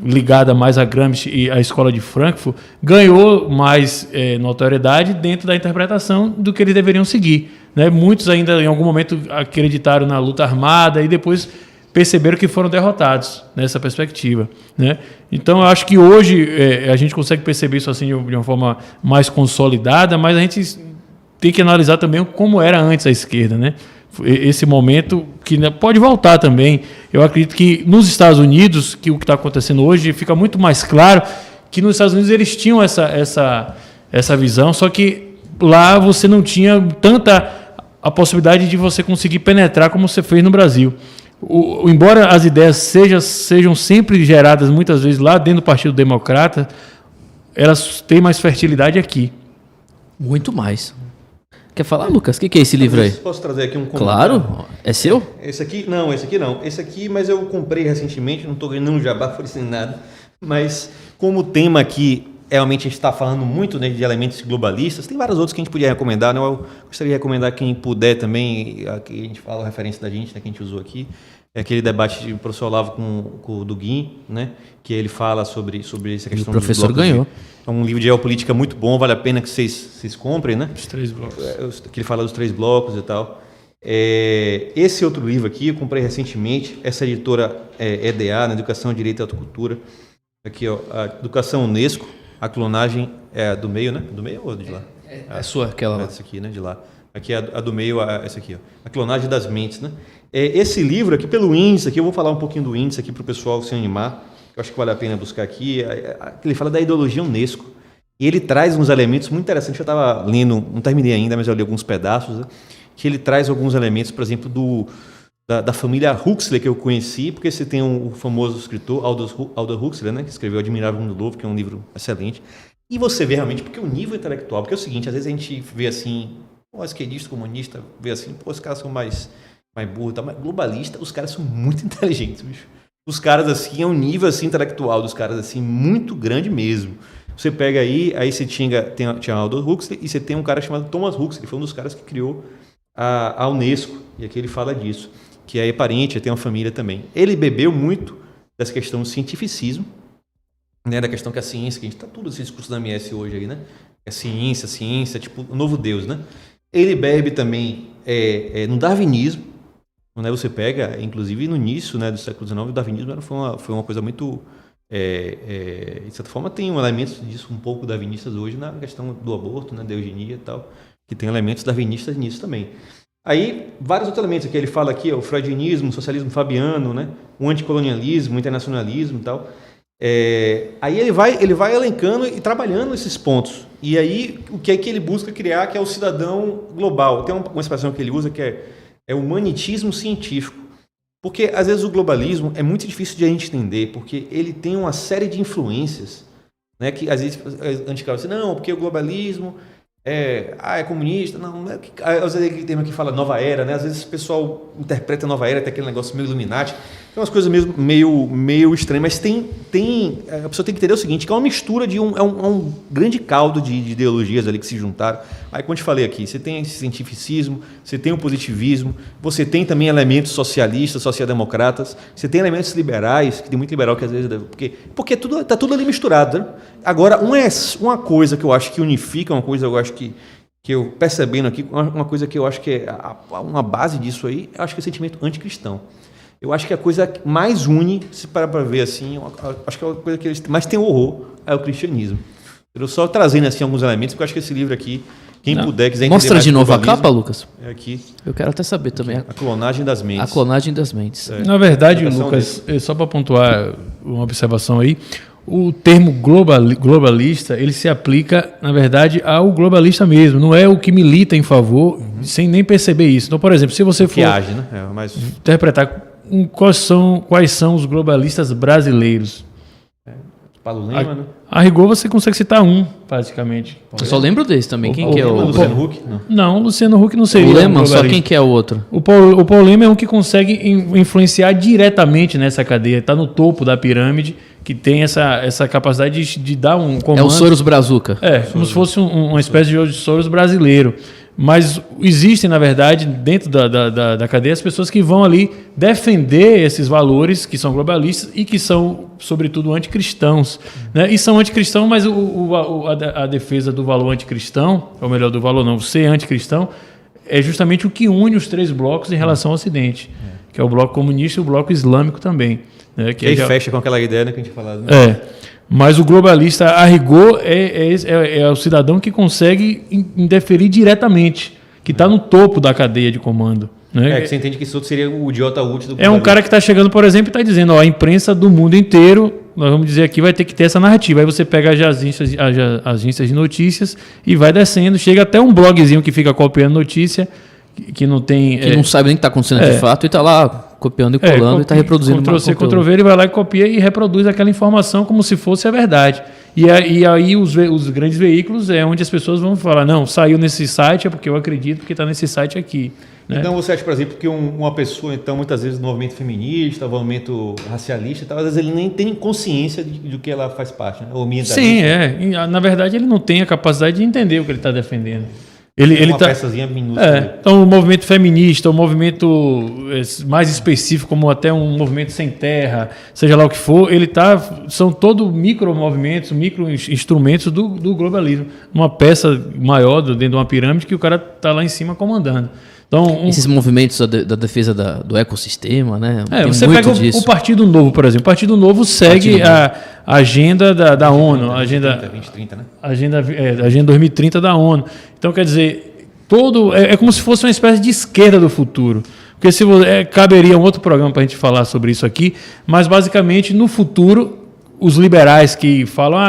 ligada mais a Gramsci e à escola de Frankfurt, ganhou mais notoriedade dentro da interpretação do que eles deveriam seguir, né? Muitos ainda em algum momento acreditaram na luta armada e depois perceberam que foram derrotados nessa perspectiva, né? Então eu acho que hoje a gente consegue perceber isso assim de uma forma mais consolidada, mas a gente tem que analisar também como era antes a esquerda, né? Esse momento que pode voltar também. Eu acredito que nos Estados Unidos, que o que está acontecendo hoje, fica muito mais claro que nos Estados Unidos eles tinham essa visão, só que lá você não tinha tanta a possibilidade de você conseguir penetrar como você fez no Brasil. Embora as ideias sejam sempre geradas muitas vezes lá dentro do Partido Democrata, elas têm mais fertilidade aqui. Muito mais. Quer falar, Lucas? O que é esse livro aí? Posso trazer aqui um comentário? Claro. É seu? Esse aqui não. Esse aqui, mas eu comprei recentemente, não estou ganhando um jabá por isso nem nada. Mas como o tema aqui, realmente a gente está falando muito, né, de elementos globalistas, tem vários outros que a gente podia recomendar, né? Eu gostaria de recomendar quem puder também, aqui a gente fala a referência da gente, né, que a gente usou aqui, é aquele debate do professor Olavo com o Dugin, né, que ele fala sobre essa questão. O professor ganhou. É um livro de geopolítica muito bom, vale a pena que vocês comprem, né? Os 3 blocos. Que ele fala dos 3 blocos e tal. Esse outro livro aqui, eu comprei recentemente, essa editora EDA, na Educação, Direito e Autocultura. Aqui, ó, a Educação Unesco, a clonagem do meio, né? Do meio ou de lá? É sua, aquela lá. Essa aqui, né? De lá. Aqui a do meio, essa aqui, ó. A Clonagem das Mentes, né? Esse livro aqui, pelo índice aqui, eu vou falar um pouquinho do índice aqui para o pessoal se animar. Eu acho que vale a pena buscar aqui. Ele fala da ideologia Unesco. E ele traz uns elementos muito interessantes. Eu estava lendo, não terminei ainda, mas eu li alguns pedaços, né? Que ele traz alguns elementos, por exemplo, da família Huxley, que eu conheci, porque você tem o famoso escritor Aldous Huxley, né? Que escreveu Admirável Mundo Novo, que é um livro excelente. E você vê realmente, porque o nível intelectual, porque é o seguinte, às vezes a gente vê assim, esquerdista, comunista, vê assim, os caras são mais burros, mas globalista, os caras são muito inteligentes, bicho. Os caras, assim, é um nível, assim, intelectual dos caras, assim, muito grande mesmo. Você pega aí você tinha Aldous Huxley, e você tem um cara chamado Thomas Huxley, foi um dos caras que criou a Unesco, e aqui ele fala disso. que é parente, tem uma família também. Ele bebeu muito dessa questão do cientificismo, né, da questão que a ciência, que a gente está tudo esse discurso da MS hoje aí, né? É ciência, tipo o novo Deus, né? Ele bebe também no darwinismo, né? Você pega, inclusive no início, né, do século XIX, o darwinismo foi uma coisa muito, de certa forma tem elementos disso um pouco darwinistas hoje na questão do aborto, né, da eugenia e tal, que tem elementos darwinistas nisso também. Aí, vários outros elementos aqui, ele fala aqui, o freudianismo, o socialismo fabiano, né, o anticolonialismo, o internacionalismo e tal. Aí ele vai elencando e trabalhando esses pontos. E aí, o que é que ele busca criar, que é o cidadão global. Tem uma expressão que ele usa que é humanitismo científico. Porque, às vezes, o globalismo é muito difícil de a gente entender, porque ele tem uma série de influências, né, que, às vezes, a gente fala assim, não, porque o globalismo é comunista, não é que, às vezes aquele tema que fala nova era, né? Às vezes o pessoal interpreta nova era, tem aquele negócio meio Illuminati, tem umas coisas mesmo meio estranhas, mas a pessoa tem que entender o seguinte, que é uma mistura de um grande caldo de ideologias ali que se juntaram. Aí, como eu te falei aqui, você tem esse cientificismo, você tem o positivismo, você tem também elementos socialistas, social-democratas, você tem elementos liberais, que tem muito liberal que às vezes... Porque está tudo ali misturado, né? Agora, uma coisa que eu acho que unifica, uma coisa que eu acho que eu percebendo aqui, uma coisa que eu acho que é uma base disso aí, eu acho que é o sentimento anticristão. Eu acho que a coisa que mais une, se parar para ver assim, acho que a coisa que eles mais tem horror é o cristianismo. Eu só trazendo assim alguns elementos, porque eu acho que esse livro aqui, quem puder, quiser entender mostra mais de novo a capa, Lucas? É aqui. Eu quero até saber também. A clonagem das mentes. A clonagem das mentes. Na verdade, Lucas, só para pontuar uma observação aí, o termo globalista, ele se aplica, na verdade, ao globalista mesmo. Não é o que milita em favor, sem nem perceber isso. Então, por exemplo, se você for age, né? interpretar quais são os globalistas brasileiros, Paulo Lema, né? A rigor você consegue citar um, basicamente. Eu só lembro desse também. Quem que é o... Luciano Huck? Não, o Luciano Huck não seria o Lema, um só quem que é o outro? O Paulo Lema é um que consegue influenciar diretamente nessa cadeia. Está no topo da pirâmide, que tem essa capacidade de dar um comando. É o Soros Brazuca. Como se fosse uma espécie de Soros brasileiro. Mas existem, na verdade, dentro da cadeia, as pessoas que vão ali defender esses valores que são globalistas e que são, sobretudo, anticristãos. Né? E são anticristãos, mas a defesa do valor anticristão, ou melhor, do valor não, ser anticristão, é justamente o que une os três blocos em relação ao Ocidente, que é o bloco comunista e o bloco islâmico também. Né? Que aí fecha com aquela ideia, né, que a gente falava. Né? Mas o globalista, a rigor, é o cidadão que consegue interferir diretamente, que está no topo da cadeia de comando. Né? Que você entende que isso outro seria o idiota útil do É um cara que está chegando, por exemplo, e está dizendo, a imprensa do mundo inteiro, nós vamos dizer aqui, vai ter que ter essa narrativa. Aí você pega as agências de notícias e vai descendo, chega até um blogzinho que fica copiando notícia, que não tem... Que não sabe nem o que está acontecendo de fato e está lá copiando e colando e está reproduzindo. Ctrl-C, Ctrl-V, ele vai lá e copia e reproduz aquela informação como se fosse a verdade. E aí os grandes veículos é onde as pessoas vão falar, não, saiu nesse site é porque eu acredito que está nesse site aqui. Né? Então você acha, por exemplo, que uma pessoa, então, muitas vezes no movimento feminista, no movimento racialista, às vezes ele nem tem consciência do que ela faz parte, né? Ou sim, na verdade ele não tem a capacidade de entender o que ele está defendendo. Ele tá, peçazinha minúscula. Então, o movimento feminista, o movimento mais específico, como até um movimento sem terra, seja lá o que for, são todos micromovimentos, microinstrumentos do globalismo. Uma peça maior dentro de uma pirâmide que o cara está lá em cima comandando. Então, esses movimentos da defesa do ecossistema, né? Você pega o Partido Novo, por exemplo. O Partido Novo segue a agenda da ONU, a agenda 2030, né? Agenda 2030 da ONU. Então, quer dizer, é como se fosse uma espécie de esquerda do futuro. Porque caberia um outro programa para a gente falar sobre isso aqui, mas basicamente no futuro, os liberais que falam,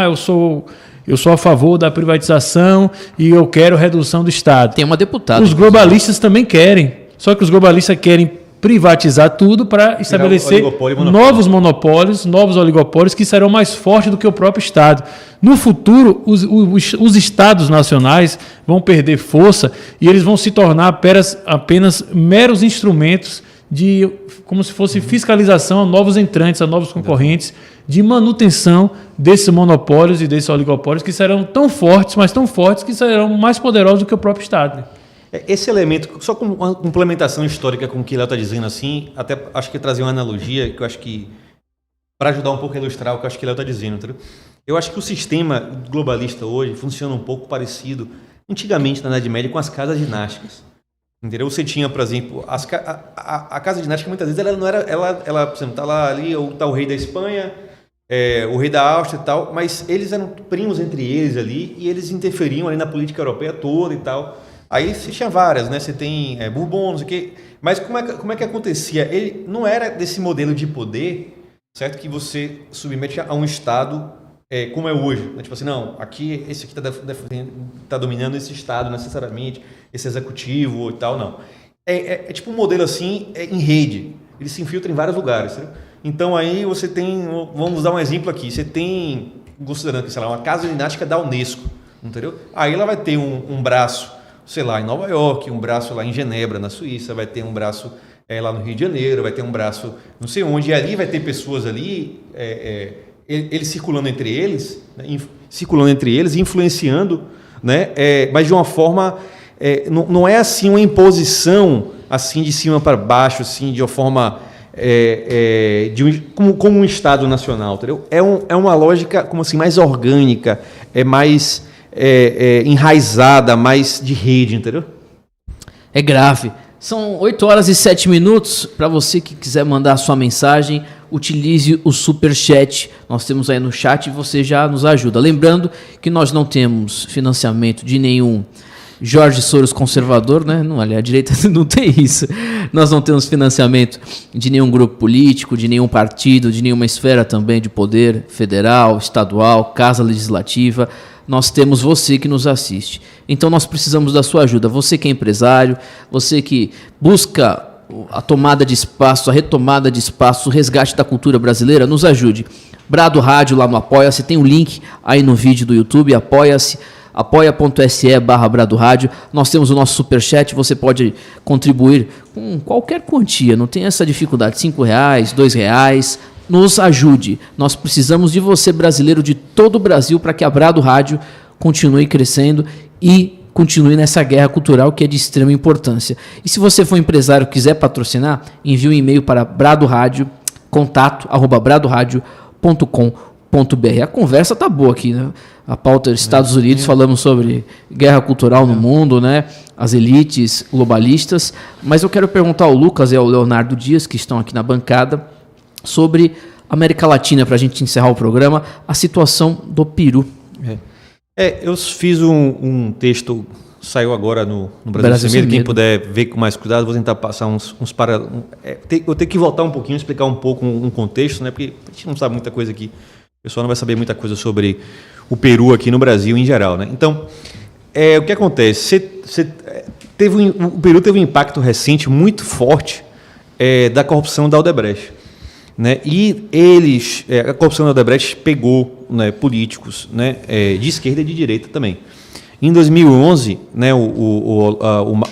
eu sou a favor da privatização e eu quero redução do Estado. Tem uma deputada. Os globalistas também querem. Só que os globalistas querem privatizar tudo para estabelecer novos monopólios, novos oligopólios que serão mais fortes do que o próprio Estado. No futuro, os Estados nacionais vão perder força e eles vão se tornar apenas meros instrumentos como se fosse fiscalização a novos entrantes, a novos concorrentes, de manutenção desses monopólios e desses oligopólios que serão tão fortes, mas tão fortes que serão mais poderosos do que o próprio Estado. Esse elemento, só com uma complementação histórica com o que Léo está dizendo, assim, até acho que trazer uma analogia que eu acho que, para ajudar um pouco a ilustrar o que eu acho que Léo está dizendo, entendeu? Eu acho que o sistema globalista hoje funciona um pouco parecido, antigamente, na Idade Média, com as casas dinásticas. Entendeu? Você tinha, por exemplo, a casa dinástica, muitas vezes, ela não era, ela por exemplo, está lá ali, tá o rei da Espanha, o rei da Áustria e tal, mas eles eram primos entre eles ali, e eles interferiam ali na política europeia toda e tal. Aí você tinha várias, né? Você tem Bourbon, não sei o quê. Mas como é que acontecia? Ele não era desse modelo de poder, certo? Que você submete a um Estado como é hoje. Né? Tipo assim, não, aqui esse aqui tá dominando esse Estado necessariamente, esse executivo e tal, não. É tipo um modelo assim, em rede. Ele se infiltra em vários lugares, certo? Então aí você tem, vamos dar um exemplo aqui, você tem, considerando que, sei lá, uma casa dinástica da Unesco, entendeu? Aí ela vai ter um braço, sei lá, em Nova York, um braço lá em Genebra, na Suíça, vai ter um braço lá no Rio de Janeiro, vai ter um braço não sei onde, e ali vai ter pessoas ali, eles circulando entre eles, né, influenciando, né, mas de uma forma, não é assim uma imposição assim de cima para baixo, assim, de uma forma como um Estado nacional, entendeu? É uma lógica como assim, mais orgânica, mais enraizada, mais de rede, entendeu? É grave. São 8 horas e 7 minutos. Para você que quiser mandar a sua mensagem, utilize o Superchat. Nós temos aí no chat e você já nos ajuda. Lembrando que nós não temos financiamento de nenhum Jorge Soros conservador, né? Não, aliás, a direita não tem isso. Nós não temos financiamento de nenhum grupo político, de nenhum partido, de nenhuma esfera também de poder federal, estadual, casa legislativa. Nós temos você que nos assiste. Então nós precisamos da sua ajuda. Você que é empresário, você que busca a tomada de espaço, a retomada de espaço, o resgate da cultura brasileira, nos ajude. Brado Rádio lá no Apoia-se, tem o link aí no vídeo do YouTube, apoia-se, apoia.se/Brado Rádio. Nós temos o nosso Superchat, você pode contribuir com qualquer quantia, não tem essa dificuldade, R$5, R$2, nos ajude. Nós precisamos de você, brasileiro de todo o Brasil, para que a Brado Rádio continue crescendo e continue nessa guerra cultural que é de extrema importância. E se você for empresário e quiser patrocinar, envie um e-mail para contato@bradoradio.com.br. A conversa tá boa aqui, né? A pauta dos Estados Unidos, falamos sobre guerra cultural no mundo, né? As elites globalistas. Mas eu quero perguntar ao Lucas e ao Leonardo Dias, que estão aqui na bancada, sobre América Latina, para a gente encerrar o programa, a situação do Peru. Eu fiz um texto, saiu agora no Brasil Sem Medo, quem puder ver com mais cuidado, vou tentar passar uns para... eu tenho que voltar um pouquinho, explicar um pouco um contexto, né, porque a gente não sabe muita coisa aqui, o pessoal não vai saber muita coisa sobre o Peru aqui no Brasil em geral, né? Então, o que acontece? O Peru teve um impacto recente muito forte da corrupção da Odebrecht. Né? E a corrupção da Odebrecht pegou, né, políticos, né, de esquerda e de direita também. Em 2011, né, o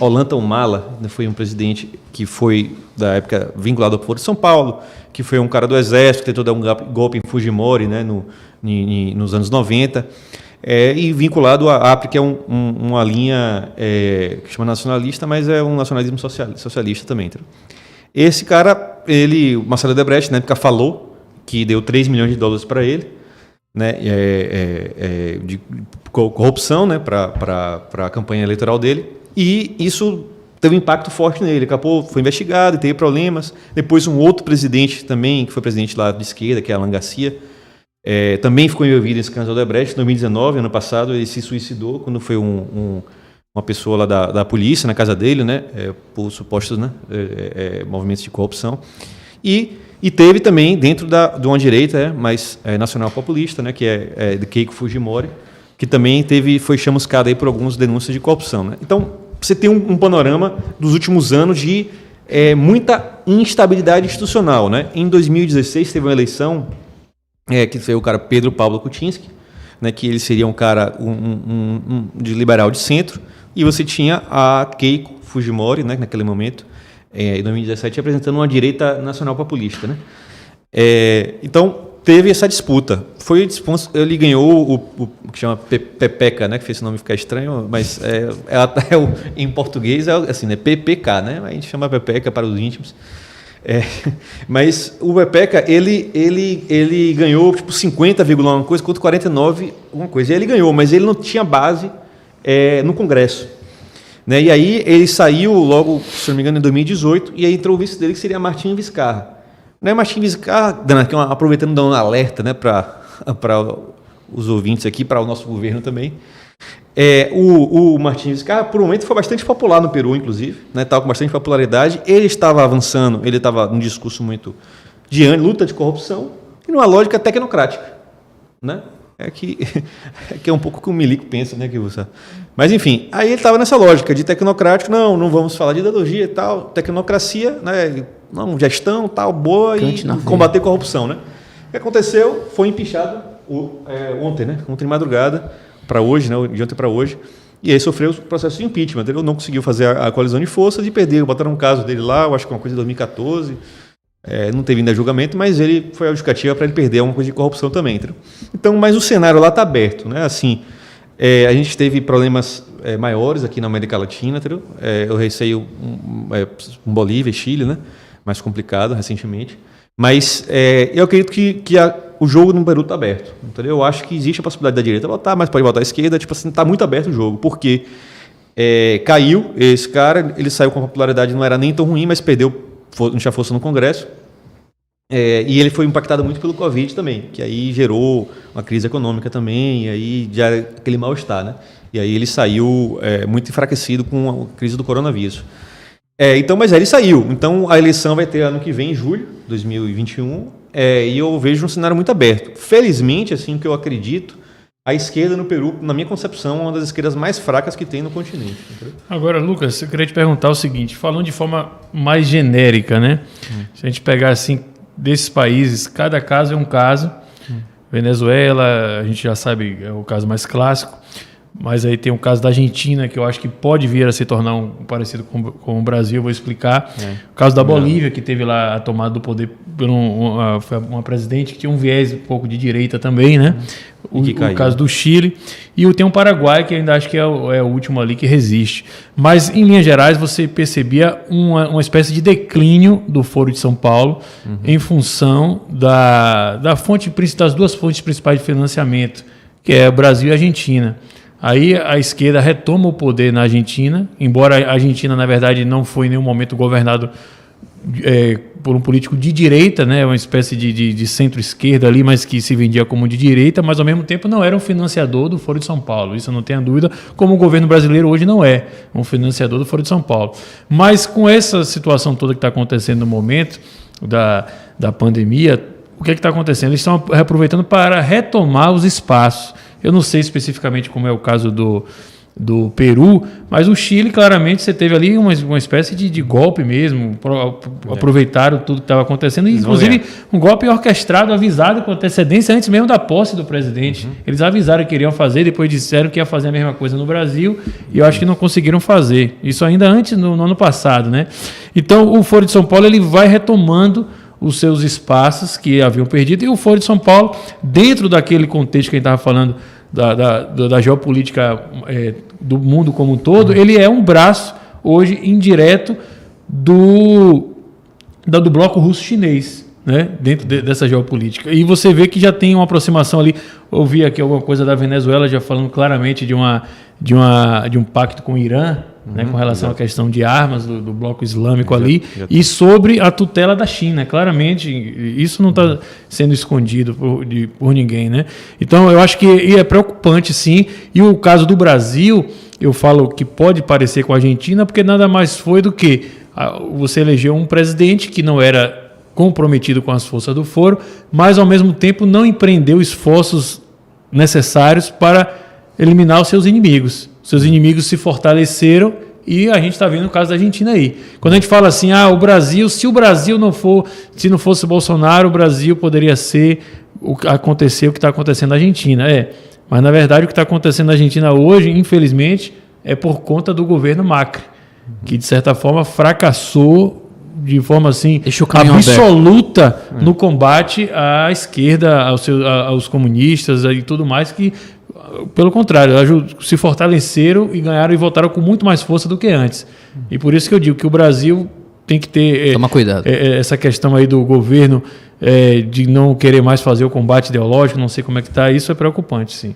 Ollanta Humala, né, foi um presidente que foi, da época, vinculado ao Foro de São Paulo, que foi um cara do Exército, que tentou dar um golpe em Fujimori, né, nos anos 90, e vinculado à APRE, que é uma linha que chama nacionalista, mas é um nacionalismo socialista também. Entendeu? Esse cara, o Marcelo Odebrecht, na época, falou que deu $3 milhões para ele, né, de corrupção, né, para a campanha eleitoral dele, e isso teve um impacto forte nele. Acabou, foi investigado e teve problemas. Depois, um outro presidente também, que foi presidente lá de esquerda, que é Alan Garcia, também ficou envolvido nesse caso do Odebrecht. Em 2019, ano passado, ele se suicidou quando foi uma pessoa lá da polícia na casa dele, né, por supostos, né, movimentos de corrupção. E teve também, dentro de uma direita mais nacional populista, né, que é de Keiko Fujimori, que também foi chamuscada aí por algumas denúncias de corrupção. Né? Então, você tem um panorama dos últimos anos de muita instabilidade institucional. Né? Em 2016, teve uma eleição que foi o cara Pedro Pablo Kuczynski, né, que ele seria um cara de liberal de centro, e você tinha a Keiko Fujimori, né, naquele momento, em 2017, apresentando uma direita nacional populista. Né? Então, teve essa disputa. Ele ganhou o que chama Pepeca, né? Que fez esse nome ficar estranho, mas em português é assim, né? PPK, né? A gente chama Pepeca para os íntimos. Mas o Pepeca, ele ganhou tipo 50, alguma coisa, contra 49, alguma coisa. E ele ganhou, mas ele não tinha base no Congresso. Né? E aí ele saiu logo, se não me engano, em 2018, e aí entrou o vice dele, que seria Martim Vizcarra. Né, Martim Vizcarra, aproveitando dando um alerta, né, para os ouvintes aqui, para o nosso governo também. O Martim Vizcarra, por um momento, foi bastante popular no Peru, inclusive, né, estava com bastante popularidade. Ele estava avançando, ele estava num discurso muito de luta de corrupção e numa lógica tecnocrática. Né? Que é um pouco o que o Milico pensa, né, que você... Mas, enfim, aí ele estava nessa lógica de tecnocrático, não vamos falar de ideologia e tal, tecnocracia, né, não, gestão, tal, boa, e combater corrupção, né? O que aconteceu foi empichado ontem, né, ontem de madrugada, para hoje, né, de ontem para hoje, e aí sofreu o processo de impeachment, ele não conseguiu fazer a colisão de forças e perdeu, botaram um caso dele lá, eu acho que uma coisa de 2014, não teve ainda julgamento, mas ele foi a justificativa para ele perder alguma coisa de corrupção também. Entendeu? Então, mas o cenário lá está aberto. Né? Assim, a gente teve problemas maiores aqui na América Latina. Entendeu? Eu receio Bolívia e Chile, né? Mais complicado recentemente. Mas eu acredito que o jogo no Peru está aberto. Entendeu? Eu acho que existe a possibilidade da direita votar, mas pode votar à esquerda. Tipo assim, está muito aberto o jogo, porque caiu esse cara, ele saiu com a popularidade, não era nem tão ruim, mas perdeu, não tinha força no Congresso, e ele foi impactado muito pelo Covid também, que aí gerou uma crise econômica também, e aí já aquele mal-estar, né? E aí ele saiu muito enfraquecido com a crise do coronavírus. Então, mas aí ele saiu. Então a eleição vai ter ano que vem, em julho de 2021, e eu vejo um cenário muito aberto. Felizmente, assim, que eu acredito, a esquerda no Peru, na minha concepção, é uma das esquerdas mais fracas que tem no continente. Entendeu? Agora, Lucas, eu queria te perguntar o seguinte, falando de forma mais genérica, né? Se a gente pegar assim, desses países, cada caso é um caso. Venezuela, a gente já sabe, é o caso mais clássico, mas aí tem o caso da Argentina, que eu acho que pode vir a se tornar um parecido com o Brasil, eu vou explicar. O caso da Bolívia, que teve lá a tomada do poder por uma presidente que tinha um viés um pouco de direita também, né? O caso do Chile. E tem o Paraguai, que ainda acho que é o último ali que resiste. Mas, em linhas gerais, você percebia uma espécie de declínio do Foro de São Paulo em função das duas fontes principais de financiamento, que é o Brasil e a Argentina. Aí a esquerda retoma o poder na Argentina, embora a Argentina, na verdade, não foi em nenhum momento governado por um político de direita, né, uma espécie de centro-esquerda ali, mas que se vendia como de direita, mas ao mesmo tempo não era um financiador do Foro de São Paulo. Isso eu não tenho dúvida, como o governo brasileiro hoje não é um financiador do Foro de São Paulo. Mas com essa situação toda que está acontecendo no momento da pandemia, o que está acontecendo? Eles estão aproveitando para retomar os espaços. Eu não sei especificamente como é o caso do Peru, mas o Chile, claramente, você teve ali uma espécie de golpe mesmo, aproveitaram tudo que estava acontecendo, e, inclusive um golpe orquestrado, avisado com antecedência antes mesmo da posse do presidente. Eles avisaram que queriam fazer, depois disseram que ia fazer a mesma coisa no Brasil, e eu acho que não conseguiram fazer. Isso ainda antes, no ano passado, né? Então, o Foro de São Paulo ele vai retomando os seus espaços que haviam perdido, e o Foro de São Paulo, dentro daquele contexto que a gente estava falando da geopolítica do mundo como um todo, ele é um braço hoje indireto do bloco russo-chinês, né, dentro dessa geopolítica. E você vê que já tem uma aproximação ali. Ouvi aqui alguma coisa da Venezuela já falando claramente de um pacto com o Irã, né, com relação à questão de armas do bloco islâmico ali, e sobre a tutela da China. Claramente, isso não está sendo escondido por ninguém, né? Então, eu acho que é preocupante, sim. E o caso do Brasil, eu falo que pode parecer com a Argentina, porque nada mais foi do que você elegeu um presidente que não era comprometido com as forças do Foro, mas, ao mesmo tempo, não empreendeu esforços necessários para eliminar os seus inimigos. Seus inimigos se fortaleceram e a gente está vendo o caso da Argentina aí. Quando a gente fala assim, o Brasil, se não fosse Bolsonaro, o Brasil poderia ser o que está acontecendo na Argentina. Mas, na verdade, o que está acontecendo na Argentina hoje, infelizmente, é por conta do governo Macri, que, de certa forma, fracassou de forma assim Deixa o caminho absoluta no combate à esquerda, aos comunistas e tudo mais, que, pelo contrário, se fortaleceram e ganharam e votaram com muito mais força do que antes. E por isso que eu digo que o Brasil tem que ter Toma cuidado. Essa questão aí do governo de não querer mais fazer o combate ideológico, não sei como é que está, isso é preocupante, sim.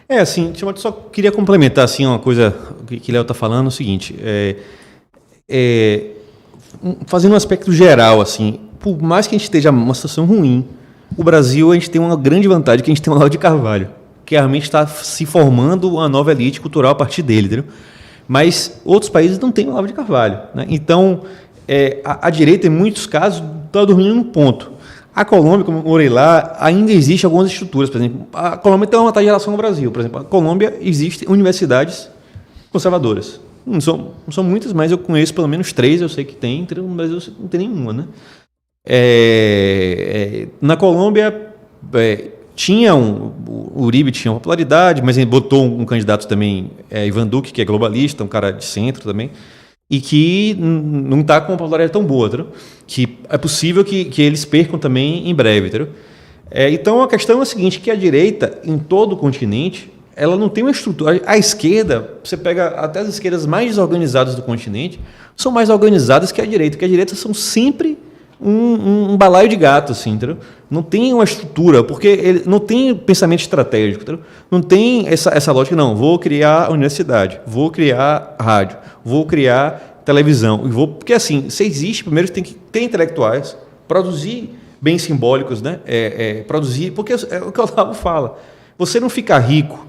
Assim, Timóteo, só queria complementar assim, uma coisa que Léo está falando, o seguinte, fazendo um aspecto geral, assim, por mais que a gente esteja numa situação ruim, o Brasil, a gente tem uma grande vantagem, que a gente tem o Olavo de Carvalho, que realmente está se formando uma nova elite cultural a partir dele, entendeu? Mas outros países não têm o Olavo de Carvalho, né? Então, a direita, em muitos casos, está dormindo num ponto. A Colômbia, como eu morei lá, ainda existe algumas estruturas, por exemplo. A Colômbia tem uma vantagem em relação ao Brasil. Por exemplo, a Colômbia existem universidades conservadoras. Não são muitas, mas eu conheço pelo menos 3, eu sei que tem, no Brasil não tem nenhuma, né? Na Colômbia, o Uribe tinha uma popularidade, mas ele botou um candidato também, Ivan Duque, que é globalista, um cara de centro também, e que não está com uma popularidade tão boa, entendeu? Que é possível que eles percam também em breve. Entendeu? Então, a questão é a seguinte, que a direita, em todo o continente, ela não tem uma estrutura. A esquerda, você pega até as esquerdas mais desorganizadas do continente, são mais organizadas que a direita, porque a direita são sempre um balaio de gato, assim, entendeu? Não tem uma estrutura, porque ele não tem pensamento estratégico, entendeu? Não tem essa lógica, não, vou criar universidade, vou criar rádio, vou criar televisão, porque assim, se existe, primeiro tem que ter intelectuais, produzir bens simbólicos, né? Produzir, porque é o que o Olavo fala, você não fica rico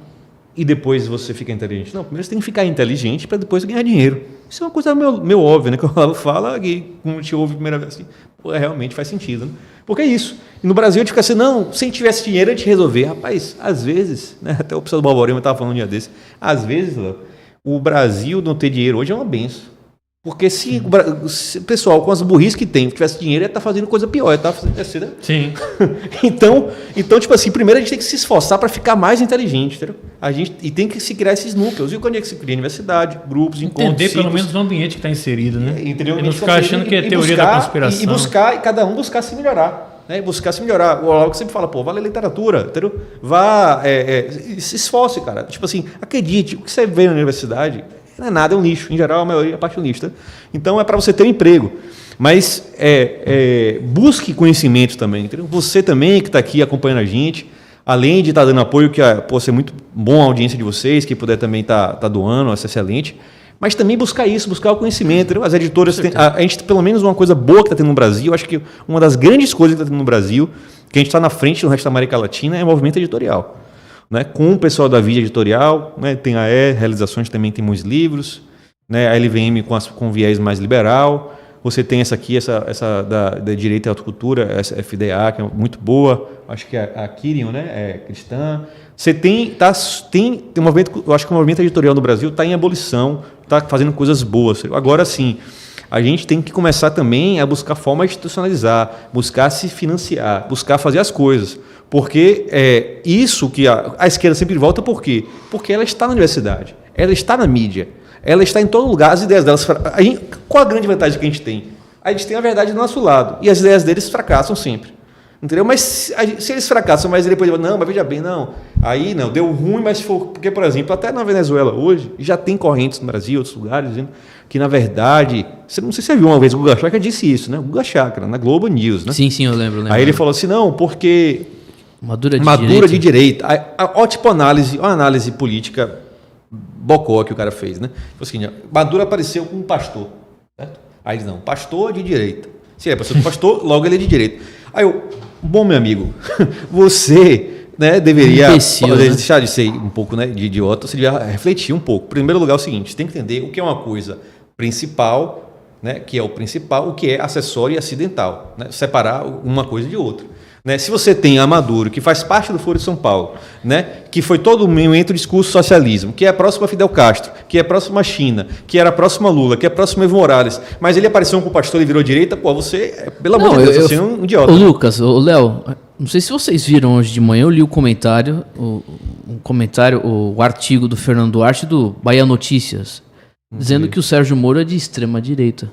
e depois você fica inteligente. Não, primeiro você tem que ficar inteligente para depois ganhar dinheiro. Isso é uma coisa meio óbvia, né? Que o Olavo fala, e como a gente ouve a primeira vez assim, realmente faz sentido, né? Porque é isso. E no Brasil a gente fica assim, não, se a gente tivesse dinheiro a gente resolver. Rapaz, às vezes, né? Até o professor do Balborima estava falando um dia desse, às vezes, o Brasil não ter dinheiro hoje é uma benção. Porque se o pessoal, com as burrices que tem, tivesse dinheiro, ia estar fazendo coisa pior, ia estar fazendo assim, né? Sim. então, tipo assim, primeiro a gente tem que se esforçar para ficar mais inteligente, entendeu? E tem que se criar esses núcleos. E quando é que se cria universidade, grupos, encontros, entender pelo menos no ambiente que está inserido, né? Entendeu? E não ficar achando que é teoria da conspiração. E cada um buscar se melhorar. Né? Buscar se melhorar. O Olavo sempre fala, vá ler literatura, entendeu? Vá, se esforce, cara. Tipo assim, acredite, o que você vê na universidade não é nada, é um lixo. Em geral, a maioria é parte do lixo. Tá? Então, é para você ter um emprego. Mas busque conhecimento também. Entendeu? Você também que está aqui acompanhando a gente, além de estar dando apoio, que pode ser muito bom a audiência de vocês, que puder também estar doando, vai ser excelente. Mas também buscar isso, buscar o conhecimento. Entendeu? As editoras, a gente, pelo menos uma coisa boa que está tendo no Brasil, acho que uma das grandes coisas que está tendo no Brasil, que a gente está na frente do resto da América Latina, é o movimento editorial. Né, com o pessoal da Vida Editorial, né, tem a Realizações, também tem muitos livros, né, a LVM com viés mais liberal, você tem essa aqui, essa da Direito e Autocultura, essa FDA, que é muito boa, acho que a Kirion, né, é cristã. Você tem um movimento, eu acho que o movimento editorial no Brasil está em abolição, está fazendo coisas boas. Agora sim, a gente tem que começar também a buscar forma de institucionalizar, buscar se financiar, buscar fazer as coisas. Porque isso que a esquerda sempre volta, por quê? Porque ela está na universidade, ela está na mídia, ela está em todo lugar, as ideias delas... Qual a grande vantagem que a gente tem? A gente tem a verdade do nosso lado, e as ideias deles fracassam sempre. Entendeu? Mas se eles fracassam, mas ele depois não, mas veja bem, não, aí não, deu ruim, mas for... Porque, por exemplo, até na Venezuela hoje, já tem correntes no Brasil, outros lugares, dizendo que, na verdade... Não sei se você viu uma vez, o Guga Chakra disse isso, né? O Guga Chakra, na Globo News, né? Sim, eu lembro. Aí ele falou assim, não, porque... Madura de direita. Ó, tipo uma análise política bocó que o cara fez, né? Assim, Maduro apareceu com um pastor. Certo? Aí eles não, pastor de direita. Se ele apareceu com pastor, logo ele é de direita. Aí eu, bom, meu amigo, você, né, deveria deixar de ser um pouco, né, de idiota, você deveria refletir um pouco. Em primeiro lugar, é o seguinte, você tem que entender o que é uma coisa principal, né, que é o principal, o que é acessório e acidental. Né? Separar uma coisa de outra. Né? Se você tem a Maduro, que faz parte do Foro de São Paulo, né? Que foi todo o momento do discurso socialismo, que é próximo a Fidel Castro, que é próximo à China, que era próximo a Lula, que é próximo a Evo Morales, mas ele apareceu com o pastor e virou direita, pô, você, pelo amor de Deus, você é um idiota. Ô Lucas, ô Léo, não sei se vocês viram hoje de manhã, eu li o comentário, o artigo do Fernando Duarte do Bahia Notícias, dizendo que o Sérgio Moro é de extrema direita.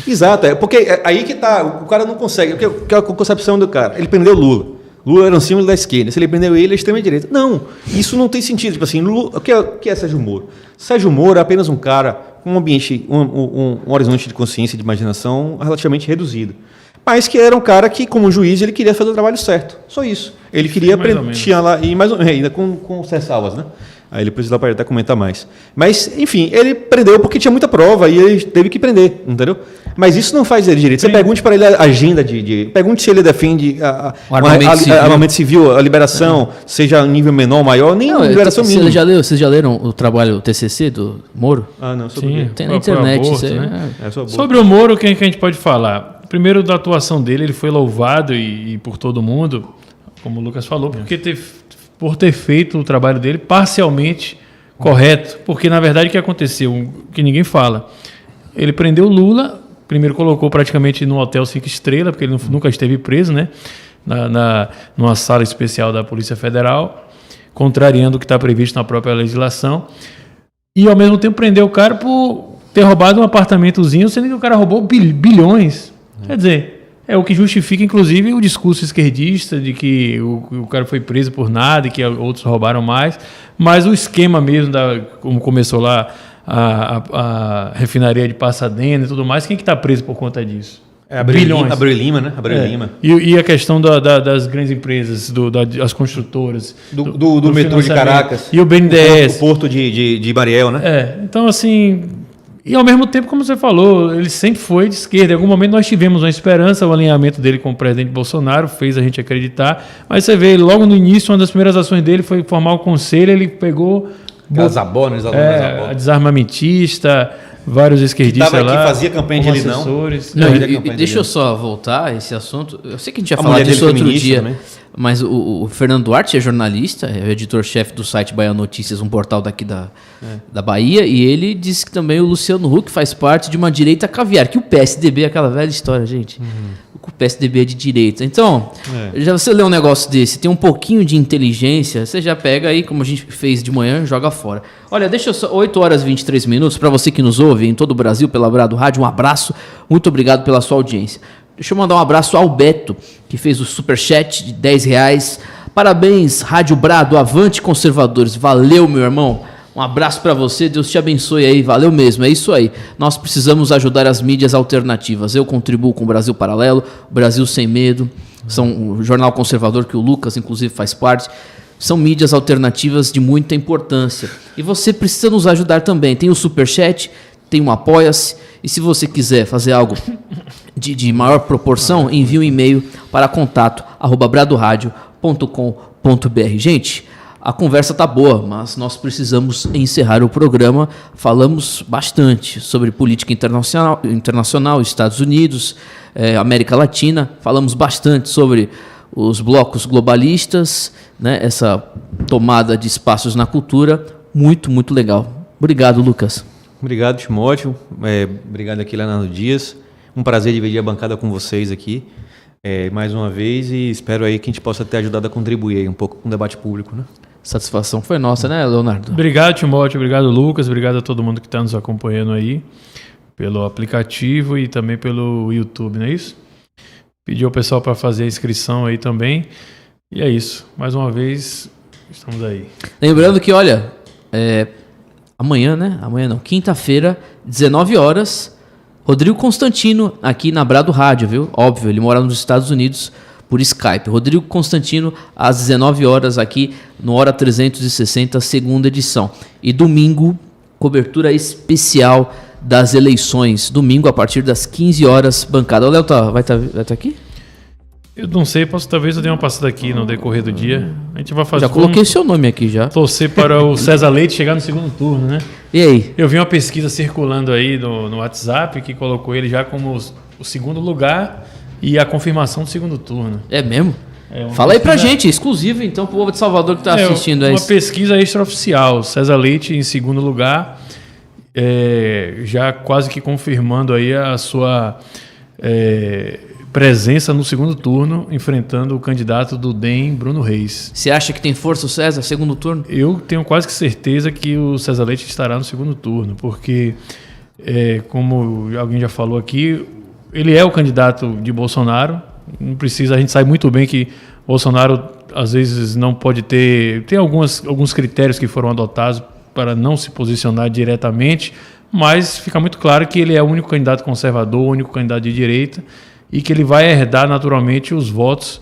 Exato, porque aí que tá, o cara não consegue, porque a concepção do cara, ele prendeu Lula. Lula era um símbolo da esquerda, se ele prendeu ele, é extrema-direita. Não, isso não tem sentido. Tipo assim, Lula, o que é Sérgio Moro? Sérgio Moro é apenas um cara com um ambiente, um horizonte de consciência e de imaginação relativamente reduzido. Mas que era um cara que, como juiz, ele queria fazer o trabalho certo. Só isso. Ele queria tinha lá, e mais ou menos, ainda com ressalvas, né? Aí ele precisa até comentar mais. Mas, enfim, ele prendeu porque tinha muita prova e ele teve que prender, entendeu? Mas isso não faz ele direito. Você pergunte para ele a agenda pergunte se ele defende armamento civil, a liberação, seja a nível menor ou maior, nem a liberação mínima. Vocês já leram o trabalho, o TCC do Moro? Ah, não, sobre o quê? Tem na internet. Aborto, né? Sobre o Moro, o que a gente pode falar? Primeiro, da atuação dele, ele foi louvado e por todo mundo, como o Lucas falou, por ter feito o trabalho dele parcialmente correto. Porque, na verdade, o que aconteceu, que ninguém fala, ele prendeu Lula, primeiro colocou praticamente no hotel 5 estrelas, porque ele nunca esteve preso, né? Numa sala especial da Polícia Federal, contrariando o que está previsto na própria legislação. E, ao mesmo tempo, prendeu o cara por ter roubado um apartamentozinho, sendo que o cara roubou bilhões. Quer dizer, é o que justifica, inclusive, o discurso esquerdista de que o cara foi preso por nada e que outros roubaram mais. Mas o esquema mesmo, como começou lá a refinaria de Pasadena e tudo mais, quem que está preso por conta disso? Bilhões. Abreu Lima, né? Lima. E a questão das grandes empresas, das construtoras. Do metrô de Caracas. E o BNDES. O porto de Mariel, né? Então, assim... E, ao mesmo tempo, como você falou, ele sempre foi de esquerda. Em algum momento nós tivemos uma esperança, o alinhamento dele com o presidente Bolsonaro fez a gente acreditar. Mas você vê, logo no início, uma das primeiras ações dele foi formar o conselho, ele pegou... desarmamentista, vários esquerdistas lá. Que fazia campanha de ele não. Deixa eu só voltar a esse assunto. Eu sei que a gente ia falar disso outro dia, também. Mas o Fernando Duarte é jornalista, é o editor-chefe do site Bahia Notícias, um portal daqui da Bahia, e ele disse que também o Luciano Huck faz parte de uma direita caviar, que o PSDB é aquela velha história, gente. O PSDB é de direita. Então, já você lê um negócio desse, tem um pouquinho de inteligência, você já pega aí, como a gente fez de manhã, joga fora. Olha, deixa eu só, 8 horas e 23 minutos, para você que nos ouve em todo o Brasil, pela Brado Rádio, um abraço, muito obrigado pela sua audiência. Deixa eu mandar um abraço ao Beto, que fez o superchat de R$10. Parabéns, Rádio Brado, avante conservadores. Valeu, meu irmão. Um abraço para você, Deus te abençoe aí, valeu mesmo, é isso aí. Nós precisamos ajudar as mídias alternativas. Eu contribuo com o Brasil Paralelo, o Brasil Sem Medo, são um jornal conservador que o Lucas, inclusive, faz parte. São mídias alternativas de muita importância. E você precisa nos ajudar também. Tem o Superchat, tem um Apoia-se. E se você quiser fazer algo de maior proporção, envie um e-mail para contato@bradoradio.com.br. Gente, a conversa tá boa, mas nós precisamos encerrar o programa. Falamos bastante sobre política internacional, Estados Unidos, América Latina. Falamos bastante sobre os blocos globalistas, né? Essa tomada de espaços na cultura. Muito, muito legal. Obrigado, Lucas. Obrigado, Timóteo. Obrigado aqui, Leonardo Dias. Um prazer dividir a bancada com vocês aqui, mais uma vez, e espero aí que a gente possa ter ajudado a contribuir aí um pouco com o debate público, né? Satisfação foi nossa, né, Leonardo? Obrigado, Timóteo. Obrigado, Lucas. Obrigado a todo mundo que está nos acompanhando aí, pelo aplicativo e também pelo YouTube, não é isso? Pedi ao pessoal para fazer a inscrição aí também. E é isso. Mais uma vez, estamos aí. Lembrando que, olha... Amanhã, né? Amanhã não. Quinta-feira, 19 horas, Rodrigo Constantino, aqui na Brado Rádio, viu? Óbvio, ele mora nos Estados Unidos por Skype. Rodrigo Constantino, às 19 horas, aqui no Hora 360, segunda edição. E domingo, cobertura especial das eleições. Domingo, a partir das 15 horas, bancada. O Léo vai tá aqui? Eu não sei, talvez eu dê uma passada aqui no decorrer do dia. A gente vai fazer. Já coloquei seu nome aqui já. Torcer para o César Leite chegar no segundo turno, né? E aí? Eu vi uma pesquisa circulando aí no WhatsApp que colocou ele já como o segundo lugar e a confirmação do segundo turno. É mesmo? Fala aí pra gente, exclusivo então pro povo de Salvador que tá assistindo. Uma pesquisa extraoficial. César Leite em segundo lugar, já quase que confirmando aí a sua presença no segundo turno, enfrentando o candidato do DEM, Bruno Reis. Você acha que tem força o César, segundo turno? Eu tenho quase que certeza que o César Leite estará no segundo turno, porque como alguém já falou aqui, ele é o candidato de Bolsonaro. Não precisa, a gente sabe muito bem que Bolsonaro às vezes não pode tem alguns critérios que foram adotados para não se posicionar diretamente, mas fica muito claro que ele é o único candidato conservador, o único candidato de direita, e que ele vai herdar naturalmente os votos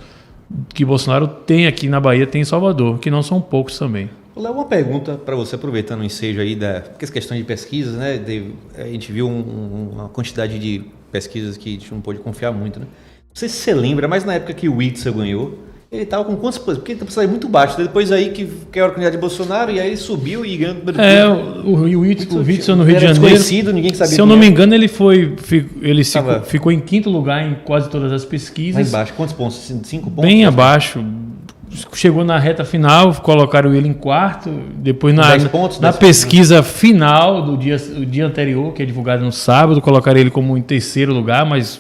que Bolsonaro tem aqui na Bahia, tem em Salvador, que não são poucos também. Léo, uma pergunta para você, aproveitando o ensejo aí porque essa questão de pesquisas, né? A gente viu uma quantidade de pesquisas que a gente não pôde confiar muito, né? Não sei se você lembra, mas na época que o Witzel ganhou, ele estava com quantas posições? Porque ele estava muito baixo. Depois aí que era o candidato de Bolsonaro, e aí ele subiu e ganhou o Witzel no Rio de Janeiro. Desconhecido, ninguém sabia. Se eu não me engano, ele ficou em quinto lugar em quase todas as pesquisas. Mais baixo, quantos pontos? 5 pontos? Bem abaixo. Chegou na reta final, colocaram ele em quarto. Depois, na pesquisa final do dia anterior, que é divulgada no sábado, colocaram ele como em terceiro lugar, mas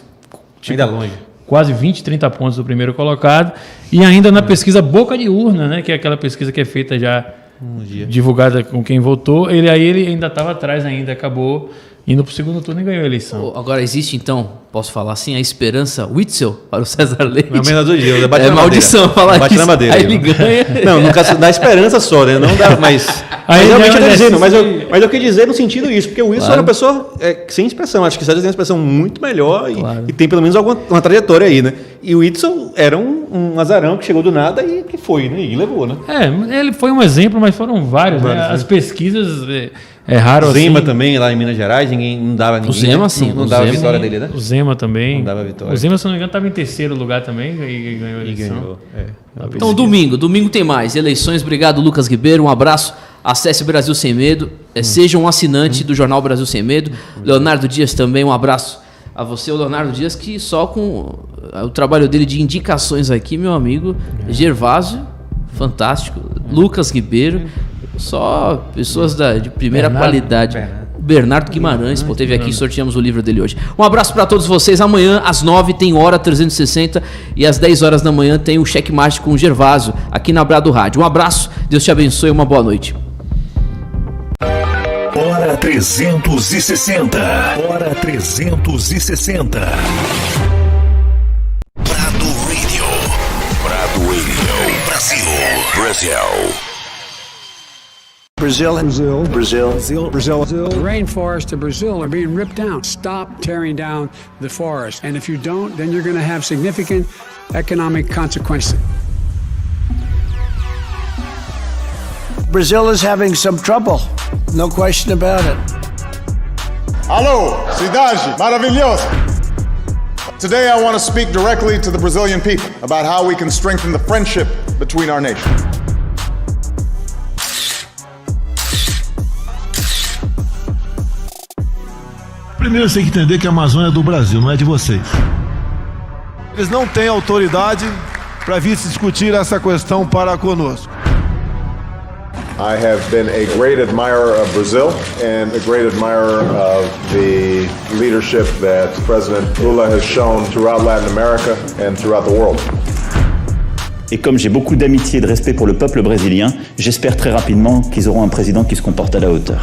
ainda longe. Quase 20, 30 pontos do primeiro colocado. E ainda na pesquisa boca de urna, né, que é aquela pesquisa que é feita já divulgada com quem votou, ele ainda estava atrás ainda, acabou indo para o segundo turno e ganhou a eleição. Agora existe então, posso falar assim, a esperança Witzel para o César Leite? Não, menor do Deus, é maldição falar bate isso. Na madeira, aí ele ganha. Não, no caso dá esperança só, né? Não dá, mas realmente eu tô dizendo, mas eu quis dizer no sentido isso, porque o Wilson era uma pessoa sem expressão, acho que César tem uma expressão muito melhor e tem pelo menos uma trajetória aí, né? E o Witzel era um azarão que chegou do nada e que foi, né? E levou, né? Ele foi um exemplo, mas foram vários, né? As pesquisas... É raro o Zema assim. também, lá em Minas Gerais, não dava ninguém. O Zema, sim. Não dava a vitória dele, né? O Zema também. Não dava vitória. O Zema, se não me engano, estava em terceiro lugar também e ganhou a eleição. Então, domingo tem mais. Eleições. Obrigado, Lucas Ribeiro. Um abraço. Acesse Brasil Sem Medo. Seja um assinante do jornal Brasil Sem Medo. Leonardo Dias também, um abraço a você, o Leonardo Dias, que só com o trabalho dele de indicações aqui, meu amigo, Gervásio, fantástico. Lucas Ribeiro. Só pessoas de primeira qualidade. Bernardo Guimarães, teve aqui, sorteamos o livro dele hoje. Um abraço para todos vocês. Amanhã, às 9 tem Hora 360 e às 10 horas da manhã tem o Checkmate com o Gervásio, aqui na Brado Rádio. Um abraço, Deus te abençoe e uma boa noite. Hora 360. Hora 360. Brado Radio. Brasil. Brazil. The rainforests of Brazil are being ripped down. Stop tearing down the forest. And if you don't, then you're going to have significant economic consequences. Brazil is having some trouble. No question about it. Alô, cidade maravilhosa. Today I want to speak directly to the Brazilian people about how we can strengthen the friendship between our nations. Primeiro você tem que entender que a Amazônia é do Brasil, não é de vocês. Eles não têm autoridade para vir se discutir essa questão para conosco. I have been a great admirer of Brazil and a great admirer of the leadership that President Lula has shown throughout Latin America and throughout the world. Et comme j'ai beaucoup d'amitié et de respect pour le peuple brésilien, j'espère très rapidement qu'ils auront un président qui se comporte à la hauteur.